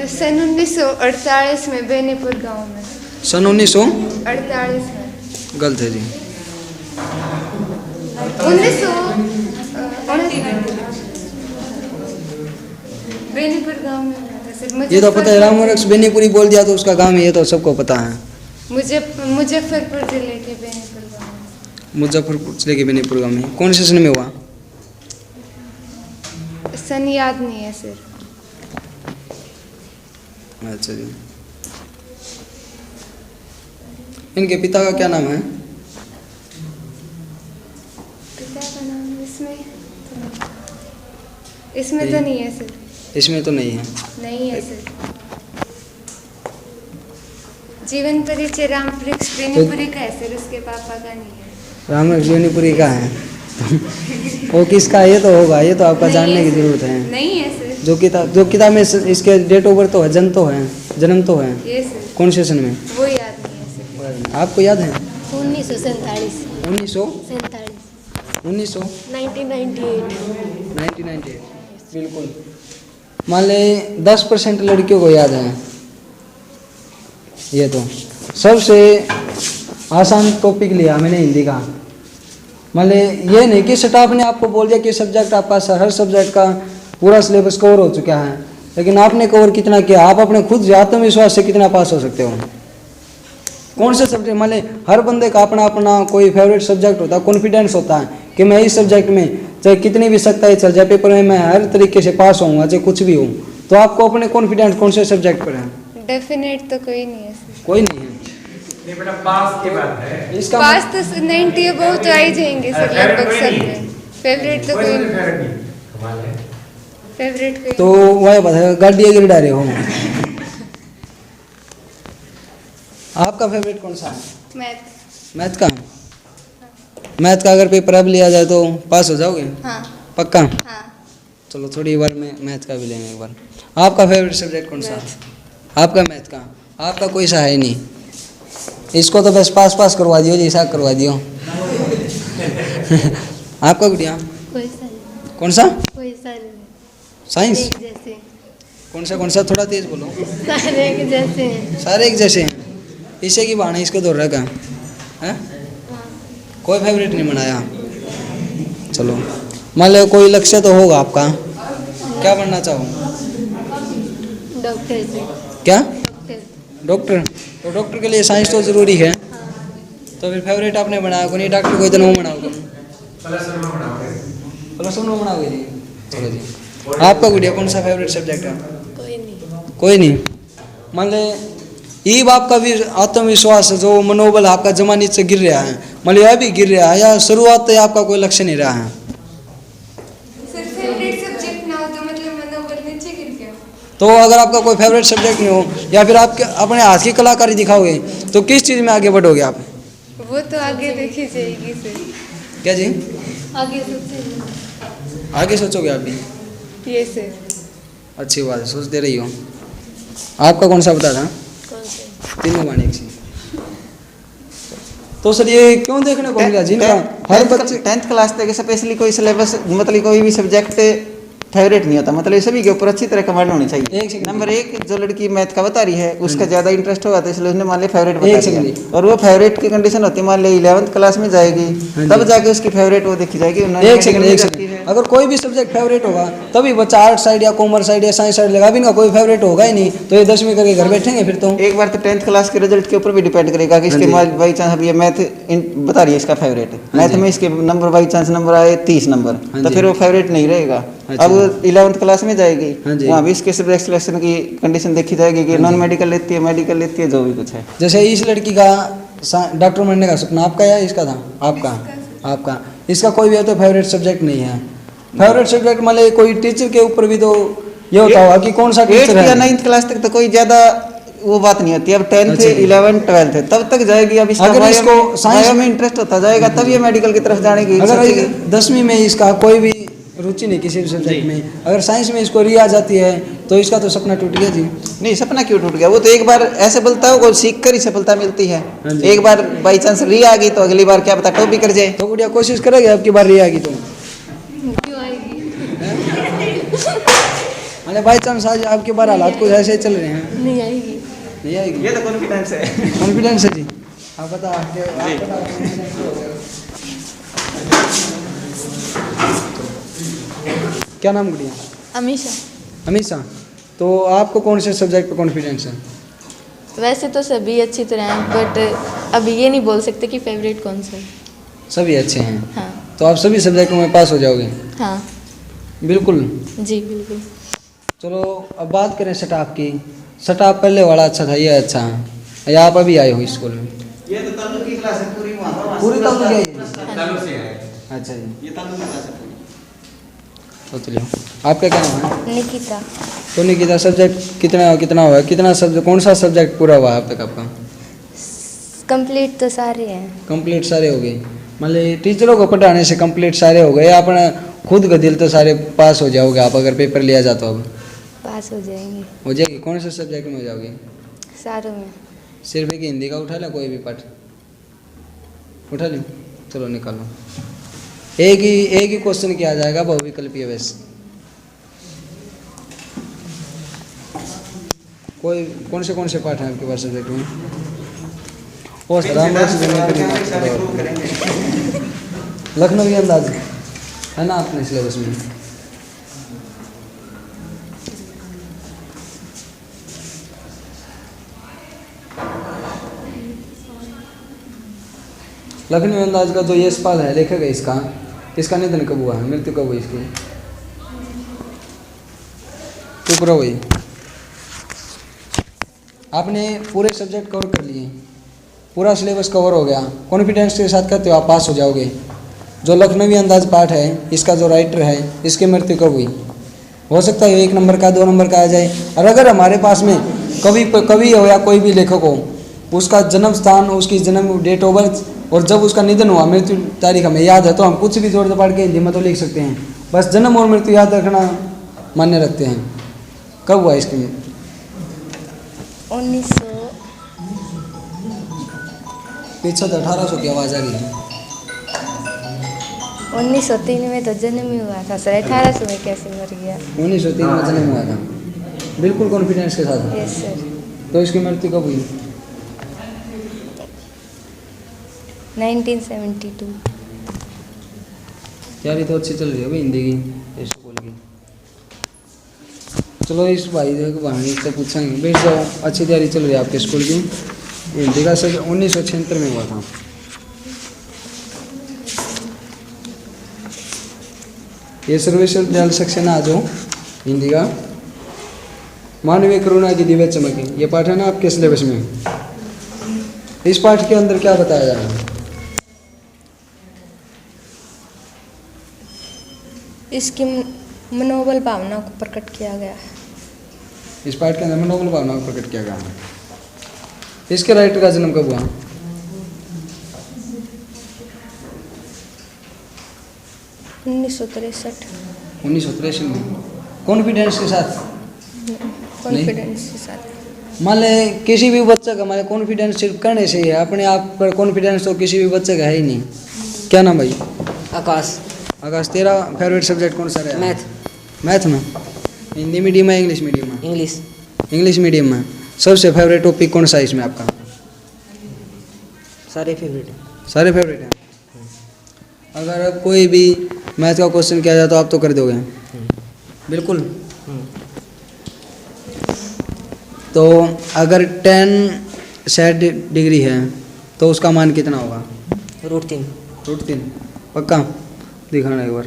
सन 1948 में बेनीपुर गांव में।
सन 1948
में।
गलत है जी।
1949 बेनीपुर गांव में।
ये तो पता है, रामवृक्ष बेनीपुरी बोल दिया तो उसका गांव है, ये तो सबको पता है।
मुजफ्फरपुर जिले के बेनीपुर गांव में।
मुजफ्फरपुर जिले के बेनीपुर गांव में। कौन से सन में हुआ?
सन याद नहीं है सर।
अच्छा जी। इनके पिता का क्या नाम है?
पिता का नाम इसमें तो नहीं है सर।
इसमें तो नहीं है।
नहीं है सर। जीवन परिचय रामवृक्ष बेनीपुरी का है सर, उसके पापा का नहीं है।
रामवृक्ष बेनीपुरी का है वो किसका है? ये तो होगा, ये तो आपका जानने की जरूरत है।
नहीं है सर।
जो किताब में इसके डेट ऑफ बर्थ तो है, जन्म तो है।
ये सर।
कौन से सन में?
वो याद नहीं है सर।
आपको याद है?
1947।
1998 बिल्कुल। मान ले 10% लड़कियों को याद है। ये तो सबसे आसान टॉपिक लिया मैंने हिंदी का। मान ले ये नहीं कि स्टाफ ने आपको बोल दिया कि सब्जेक्ट आपका हर सब्जेक्ट का पूरा सिलेबस कवर हो चुका है, लेकिन आपने कवर कितना किया, आप अपने खुद आत्मविश्वास से कितना पास हो सकते हो। कौन से सब्जेक्ट, मान ले हर बंदे का अपना अपना कोई फेवरेट सब्जेक्ट होता है, कॉन्फिडेंस होता है कि मैं इस सब्जेक्ट में चाहे कितनी भी सख्ताई चल जाए पेपर में मैं हर तरीके से पास होऊंगा, चाहे कुछ भी हो। तो आपको अपने कॉन्फिडेंस कौन से सब्जेक्ट पर है?
डेफिनेट तो कोई नहीं है सर।
कोई नहीं है।
पास की बात है। इसका पास तो 90 बहुत तो आ ही जाएंगे सर लगभग सब में। फेवरेट तो कोई नहीं। फेवरेट कोई
तो वह बताया गाड़ी गिर डाले हो। आपका फेवरेट कौन सा है? मैथ का। मैथ का अगर पेपर अब लिया जाए तो पास हो जाओगे?
हाँ।
पक्का?
हाँ।
चलो थोड़ी बार में मैथ का भी लेंगे एक बार। आपका फेवरेट सब्जेक्ट कौन सा? आपका मैथ का। आपका कोई सा है नहीं, इसको तो बस पास करवा दियो, जैसा करवा दियो। आपका गुड़िया? कौन सा? साइंस। कौन सा थोड़ा तेज बोलो।
सारे एक जैसे हैं।
सारे एक जैसे हैं। इसे की बहाने इसको दौड़ रखा है। कोई फेवरेट नहीं बनाया। चलो मान लो कोई लक्ष्य तो होगा आपका, क्या बनना चाहो?
डॉक्टर से।
क्या? डॉक्टर। तो डॉक्टर के लिए साइंस तो जरूरी है। तो फिर फेवरेट आपने बनाया को नहीं, डॉक्टर को इतना बनाओगे? प्लस वन में बनाओगे जी। चलो जी। आपका गुड़िया कौन सा फेवरेट सब्जेक्ट है? कोई नहीं। मान ले ये आपका भी आत्मविश्वास जो मनोबल आपका जमा नीचे गिर रहा है, मान लिया भी गिर रहा है, या शुरुआत से आपका कोई लक्ष्य नहीं रहा है? तो अगर आपका कोई फेवरेट सब्जेक्ट नहीं हो या फिर आपके अपने हाथ की कलाकारी दिखाओगे तो किस चीज़ में आगे बढ़ोगे आप?
वो तो आगे देखी जाएगी सर।
क्या जी? आगे सोचोगे आप भी?
ये सर।
अच्छी बात है, सोचते रही हो। आपका कौन सा बता था? तीनों बाणी एक। तो सर ये क्यों देखने को मिला जिनका हर बच्चे
10th क्लास तक स्पेशली कोई सिलेबस मतलब कोई भी सब्जेक्ट फेवरेट नहीं होता, मतलब सभी के ऊपर अच्छी तरह कमांड होनी चाहिए। नंबर 1 जो लड़की मैथ का बता रही है उसका ज्यादा इंटरेस्ट होगा तो इसलिए उसने मान लिया फेवरेट बता दिया, और वो फेवरेट की कंडीशन होती है मान लिया 11th क्लास में जाएगी तब जाके उसकी फेवरेट वो देखी जाएगी।
एक सेकंड अगर कोई भी सब्जेक्ट फेवरेट होगा तभी बच्चा आर्ट साइड या कॉमर्स साइड या साइंस साइड लगा भी ना, कोई फेवरेट होगा ही नहीं तो ये 10वीं करके घर बैठेंगे फिर। तो एक
बार तो 10th क्लास के रिजल्ट के ऊपर भी डिपेंड करेगा कि इसके बाई चांस अभी मैथ बता रही है इसका फेवरेट है, मैथ में इसके नंबर बाई चांस नंबर आए 30 नंबर तो फिर वो फेवरेट नहीं रहेगा। अब 11th क्लास में जाएगी वहाँ भी इसके सब्जेक्ट सिलेक्शन की कंडीशन देखी जाएगी कि नॉन मेडिकल लेती है, मेडिकल लेती है, जो भी कुछ है।
जैसे इस लड़की का डॉक्टर बनने का सपना आपका या इसका था? आपका। इसका कोई भी तो फेवरेट सब्जेक्ट नहीं है। फेवरेट सब्जेक्ट मान कोई टीचर के ऊपर भी तो ये होता होगा कि कौन सा टीचर है।
8th या 9th क्लास तक तो कोई ज्यादा वो बात नहीं होती। अब 10th 11 12th तब तक जाएगी। अब इसका
अगर इसको
साइंस में इंटरेस्ट होता जाएगा तब ये मेडिकल की तरफ जाने की।
अगर 10वीं में इसका कोई भी रुचि नहीं किसी भी सब्जेक्ट में, अगर साइंस में इसको री आ जाती है तो इसका तो सपना टूट गया जी।
नहीं, सपना क्यों टूट गया? वो तो एक बार ऐसे बोलता है, वो सीख कर ही सफलता मिलती है। एक बार बाई चांस री आ गई तो अगली बार क्या पता टॉप भी कर जाए।
तो गुड़िया कोशिश करेगी आपकी बार री आ गई तो?
क्यों आएगी?
अरे बाई चांस आज आपके बार हालात कुछ ऐसे चल रहे हैं,
नहीं आएगी।
नहीं आएगी?
ये तो कॉन्फिडेंस है।
कॉन्फिडेंस है जी। आप बता क्या नाम गुड़िया?
अमीशा।
अमीशा, तो आपको कौन से सब्जेक्ट पे कॉन्फिडेंस है?
वैसे तो सभी अच्छी तरह हैं, बट अब ये नहीं बोल सकते कि फेवरेट कौन सा है।
सभी अच्छे हैं।
हाँ।
तो आप सभी सब्जेक्टों में पास हो जाओगे?
हाँ
बिल्कुल
जी बिल्कुल।
चलो अब बात करें स्टाफ की। स्टाफ पहले वाला अच्छा था, ये अच्छा है या आप अभी आए हो स्कूल में?
ये तो तनु की क्लास है पूरी।
पूरी तनु की है?
तनु से है।
अच्छा जी,
ये तनु की क्लास है।
तो चलिए, आपका क्या नाम है?
निकिता।
तो निकिता, सब्जेक्ट कितना हुआ? कितना सब्जेक्ट, कौन सा सब्जेक्ट पूरा हुआ अब तक आपका?
कंप्लीट तो सारे हैं।
कंप्लीट सारे हो गए? मतलब टीचरों को पढ़ाने से कंप्लीट सारे हो गए, अपना खुद का दिल तो सारे पास हो जाओगे आप अगर पेपर लिया जाता हो?
पास हो जाएंगे।
हो जाएगी? कौन से सब्जेक्ट में हो जाओगे?
सारों में।
सिर्फ एक हिंदी का उठा लो, कोई भी पाठ उठा लो, चलो निकालो। एक ही क्वेश्चन किया जाएगा, बहुविकल्पीय वैसे। कौन से पाठ हैं आपके पास सब्जेक्ट में? लखनवी अंदाज है ना अपने सिलेबस में? लखनवी अंदाज का जो यशपाल है लेखक है इसका निधन कब हुआ है? मृत्यु कब हुई इसकी? चुप रहो भाई। आपने पूरे सब्जेक्ट कवर कर लिए, पूरा सिलेबस कवर हो गया, कॉन्फिडेंस के साथ कहते हो आप पास हो जाओगे। जो लखनवी अंदाज पाठ है इसका जो राइटर है इसकी मृत्यु कब हुई? हो सकता है 1 नंबर का 2 नंबर का आ जाए। और अगर हमारे पास में कवि हो या कोई भी लेखक हो, उसका जन्म स्थान, उसकी जन्म डेट ऑफ बर्थ और जब उसका निधन हुआ, मृत्यु तारीख हमें याद है तो हम कुछ भी जोड़ दबाड़ के हिंदी में तो लिख सकते हैं। बस जन्म और मृत्यु याद रखना मान्य रखते हैं। कब हुआ इसकी? 1800 की आवाज़ आ रही है।
1903 में तो जन्म ही हुआ था सर, 1800 में कैसे मर गया?
1903 में जन्म हुआ था, बिल्कुल कॉन्फिडेंस के साथ।
Yes sir.
तो इसकी मृत्यु कब हुई?
1972।
तैयारी तो अच्छी चल रही है भाई हिंदी की, स्कूल की। चलो इस भाई से पूछेंगे, बैठ जाओ। अच्छी तैयारी चल रही है आपके स्कूल की। हिंदी का सर 1976 में हुआ था। ये सर्वविश्वविद्यालय सक्सेना जो हिंदी का मानवीय करुणा की दिव्य चमक, ये पाठ है ना आपके सिलेबस में। इस पाठ के अंदर क्या बताया जा रहा है?
इसकी मनोबल भावना को प्रकट किया गया है।
इस पाठ के अंदर मनोबल भावना को प्रकट किया गया है। इसके राइटर का जन्म कब हुआ?
1963।
1963 में। कॉन्फिडेंस के साथ?
कॉन्फिडेंस के साथ।
मान ले किसी भी बच्चे का हमारे कॉन्फिडेंस सिर्फ करने से ही है, अपने आप पर कॉन्फिडेंस तो किसी भी बच्चे का है ही नहीं। क्या नाम भाई?
आकाश।
आकाश, तेरा फेवरेट सब्जेक्ट कौन सा रहा?
मैथ।
मैथ में? हिंदी मीडियम है इंग्लिश मीडियम में?
इंग्लिश।
इंग्लिश मीडियम में। सबसे फेवरेट टॉपिक कौन सा है इसमें आपका?
सारे फेवरेट हैं।
सारे फेवरेट हैं। अगर कोई भी मैथ का क्वेश्चन किया जाए तो आप तो कर दोगे? बिल्कुल। तो अगर 10 सेट डिग्री है तो उसका मान कितना होगा?
√3।
√3 पक्का? दिखाना एक बार।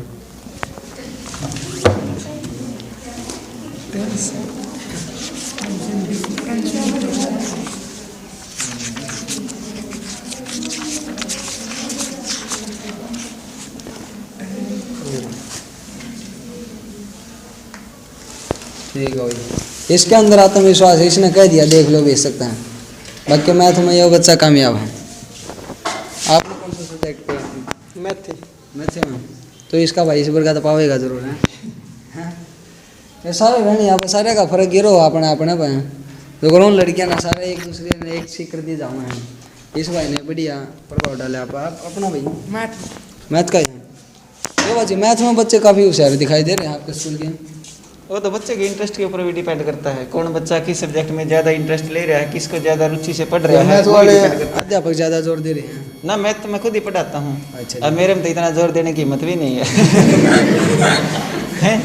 ठीक है भाई। इसके अंदर आत्मविश्वास है, इसने कह दिया देख लो भेज सकते हैं। बाकी मैथ में ये बच्चा कामयाब है। आपने कौन सा सब्जेक्ट पढ़ा? मैथ में तो इसका भाई इस प्रकार तो पावेगा जरूर है। ये सारे रहने यहाँ पर सारे का फर्क गिरो अपने अपने पे जो करो लड़कियां ना सारे एक दूसरे ने एक सीख कर दिए जाऊँ हैं। इस भाई ने बढ़िया प्रभाव डाले आप अपना भाई मैथ का ही है। बाजी मैथ में बच्चे काफ़ी होशियार दिखाई दे रहे हैं आपके स्कूल के।
वो तो बच्चे के इंटरेस्ट के ऊपर भी डिपेंड करता है, कौन बच्चा किस सब्जेक्ट में ज़्यादा इंटरेस्ट ले रहा है, किसको ज़्यादा रुचि से पढ़ रहा है।
मैथ वाले अध्यापक ज़्यादा जोर दे रहे हैं
ना, मैथ तो मैं खुद ही पढ़ाता हूँ।
अच्छा,
अब मेरे में तो इतना जोर देने की हिम्मत भी नहीं है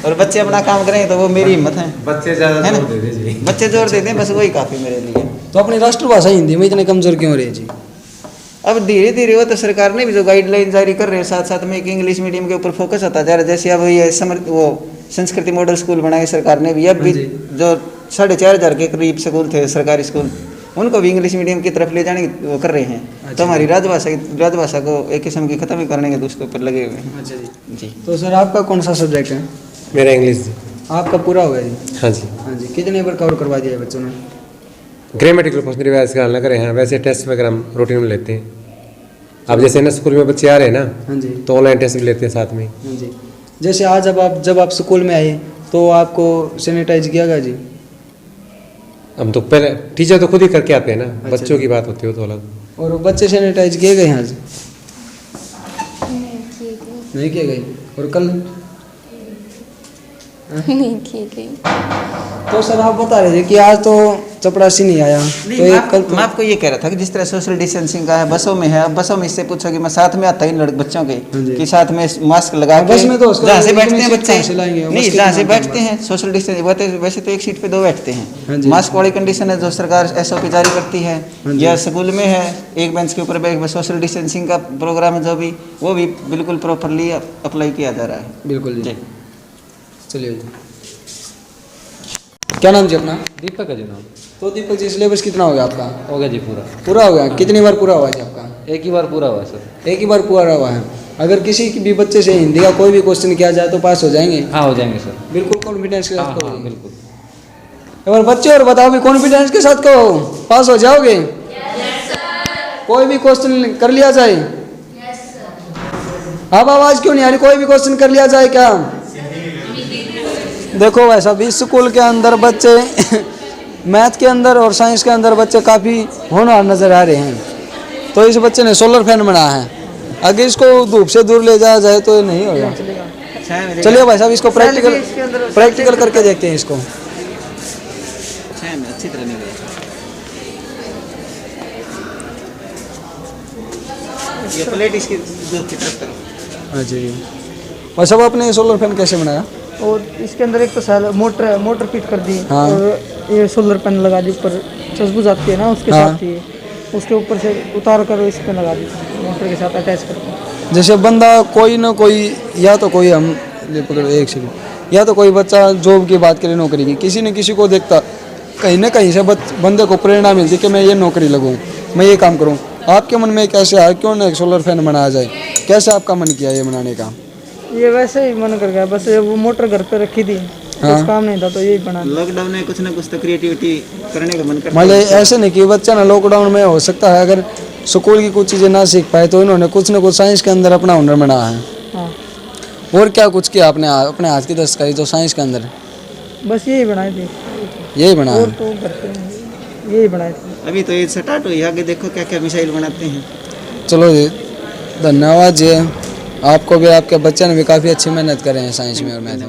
और बच्चे अपना काम करें तो वो मेरी हिम्मत है।
बच्चे ज़्यादा जोर दे दें जी,
बच्चे जोर देते हैं, बस वही काफ़ी मेरे लिए।
तो अपनी राष्ट्रभाषा हिंदी में इतने कमजोर क्यों रही जी?
अब धीरे धीरे वो तो सरकार ने भी जो गाइडलाइन जारी कर रहे हैं, साथ साथ में एक इंग्लिश मीडियम के ऊपर फोकस होता जा रहा है। जैसे अब ये वो संस्कृति मॉडल स्कूल बनाए सरकार ने भी। अब भी जो 4,500 के करीब स्कूल थे सरकारी स्कूल, उनको भी इंग्लिश मीडियम की तरफ ले जाने की वो कर रहे हैं। तो हमारी राजभाषा को एक किस्म की खत्म ही करने के उसके ऊपर लगे हुए हैं।
अच्छा
जी।
तो सर आपका कौन सा सब्जेक्ट है?
मेरा इंग्लिश जी।
आपका पूरा हो गया जी?
हाँ जी।
हाँ जी। कितने बार कवर करवा दिया है बच्चों ने?
ग्रामेटिकल पोर्शन रिवाइज कराना करे हैं, वैसे टेस्ट वगैरह हम रूटीन में लेते हैं। अब जैसे ना स्कूल में बच्चे आ रहे हैं ना,
हाँ जी,
तो ऑनलाइन टेस्ट भी लेते हैं साथ में।
हाँ जी। जैसे आज जब आप स्कूल में आए तो आपको सैनिटाइज किया गया जी?
हम तो पहले टीचर तो खुद ही करके आते हैं ना। अच्छा, बच्चों की बात होती है तो अलग।
और बच्चे सैनिटाइज किए गए हैं आज? नहीं किए गए। और कल
नहीं किए गए।
तो सर आप बता रहे थे कि आज तो चपरासी नहीं आया।
नहीं,
तो कल
मैं आपको ये कह रहा था कि जिस तरह सोशल डिस्टेंसिंग का है बसों में है, अब बसों में इससे पूछो कि मैं साथ में आता इन बच्चों के कि साथ में मास्क लगा के जहाँ से बैठते हैं बच्चे, नहीं जहाँ से बैठते हैं सोशल डिस्टेंसिंग, वैसे तो एक सीट पे 2 बैठते हैं। मास्क वाली कंडीशन है जो सरकार SOP जारी करती है, या स्कूल में है एक बेंच के ऊपर बैठ सोशल डिस्टेंसिंग का प्रोग्राम है जो भी, वो भी बिल्कुल प्रॉपरली अप्लाई किया जा रहा है।
बिल्कुल जी। चलिए जी, क्या नाम जी अपना?
दीपक है जी नाम।
तो दीपक जी सिलेबस कितना हो गया आपका?
हो गया जी पूरा
हो गया। कितनी बार पूरा हुआ जी आपका?
एक ही बार पूरा हुआ है सर।
एक ही बार पूरा हुआ है। अगर किसी भी बच्चे से हिंदी का कोई भी क्वेश्चन किया जाए तो पास हो जाएंगे?
हाँ हो जाएंगे सर,
बिल्कुल कॉन्फिडेंस के साथ।
हाँ बिल्कुल।
और बच्चे और बताओ भी कॉन्फिडेंस के साथ कहो पास हो जाओगे? कोई भी क्वेश्चन कर लिया जाए? अब आवाज क्यों नहीं आ रही? कोई भी क्वेश्चन कर लिया जाए क्या? देखो वैसा भी स्कूल के अंदर बच्चे मैथ के अंदर और साइंस के अंदर बच्चे काफ़ी होनहार नज़र आ रहे हैं। तो इस बच्चे ने सोलर फैन बनाया है, अगर इसको धूप से दूर ले जाया जाए तो ये नहीं होगा। चलिए भाई साहब इसको प्रैक्टिकल करके देखते हैं इसको।
अच्छी तरह नहीं ये प्लेट इसकी दूध की तरफ करो।
अच्छा जी। भाई साहब आपने सोलर फैन कैसे बनाया?
और इसके अंदर एक तो मोटर फिट कर दी।
हाँ।
और ये सोलर पैनल लगा दी ऊपर, खुशबू जाती है ना उसके साथ ही, उसके ऊपर से उतार कर इस पे लगा दी मोटर के साथ अटैच करके।
जैसे बंदा कोई ना कोई या तो कोई हम पकड़ो एक सेकंड, या तो कोई बच्चा जॉब की बात करें नौकरी की, किसी न किसी को देखता कहीं ना कहीं से बंदे को प्रेरणा मिलती कि मैं ये नौकरी लगूँ, मैं ये काम करूँ। आपके मन में कैसे आया क्यों ना एक सोलर फैन बनाया जाए? कैसे आपका मन किया ये बनाने का?
ये वैसे ही मन कर गया, बस वो मोटर घर पे रखी थी।
हाँ।
कुछ काम नहीं था तो यही बना।
लॉकडाउन में कुछ ना कुछ तो क्रिएटिविटी करने का मन करता
मतलब ऐसे नहीं कि बच्चा ना लॉकडाउन में हो सकता है अगर स्कूल की कुछ चीज़ें ना सीख पाए तो इन्होंने कुछ ना कुछ साइंस के अंदर अपना हुनर बनाया है।
हाँ।
और क्या कुछ किया आपने अपने हाथ की दस्तकारी तो साइंस के अंदर?
बस यही बनाए थे।
यही बनाया?
और तो करते यही बनाए थे।
अभी तो ये स्टार्ट हुई, आगे देखो क्या क्या मिसाइल बनाते हैं।
चलो जी धन्यवाद जी, आपको भी आपके बच्चे ने भी काफ़ी अच्छी मेहनत करे हैं साइंस में और मैथ में।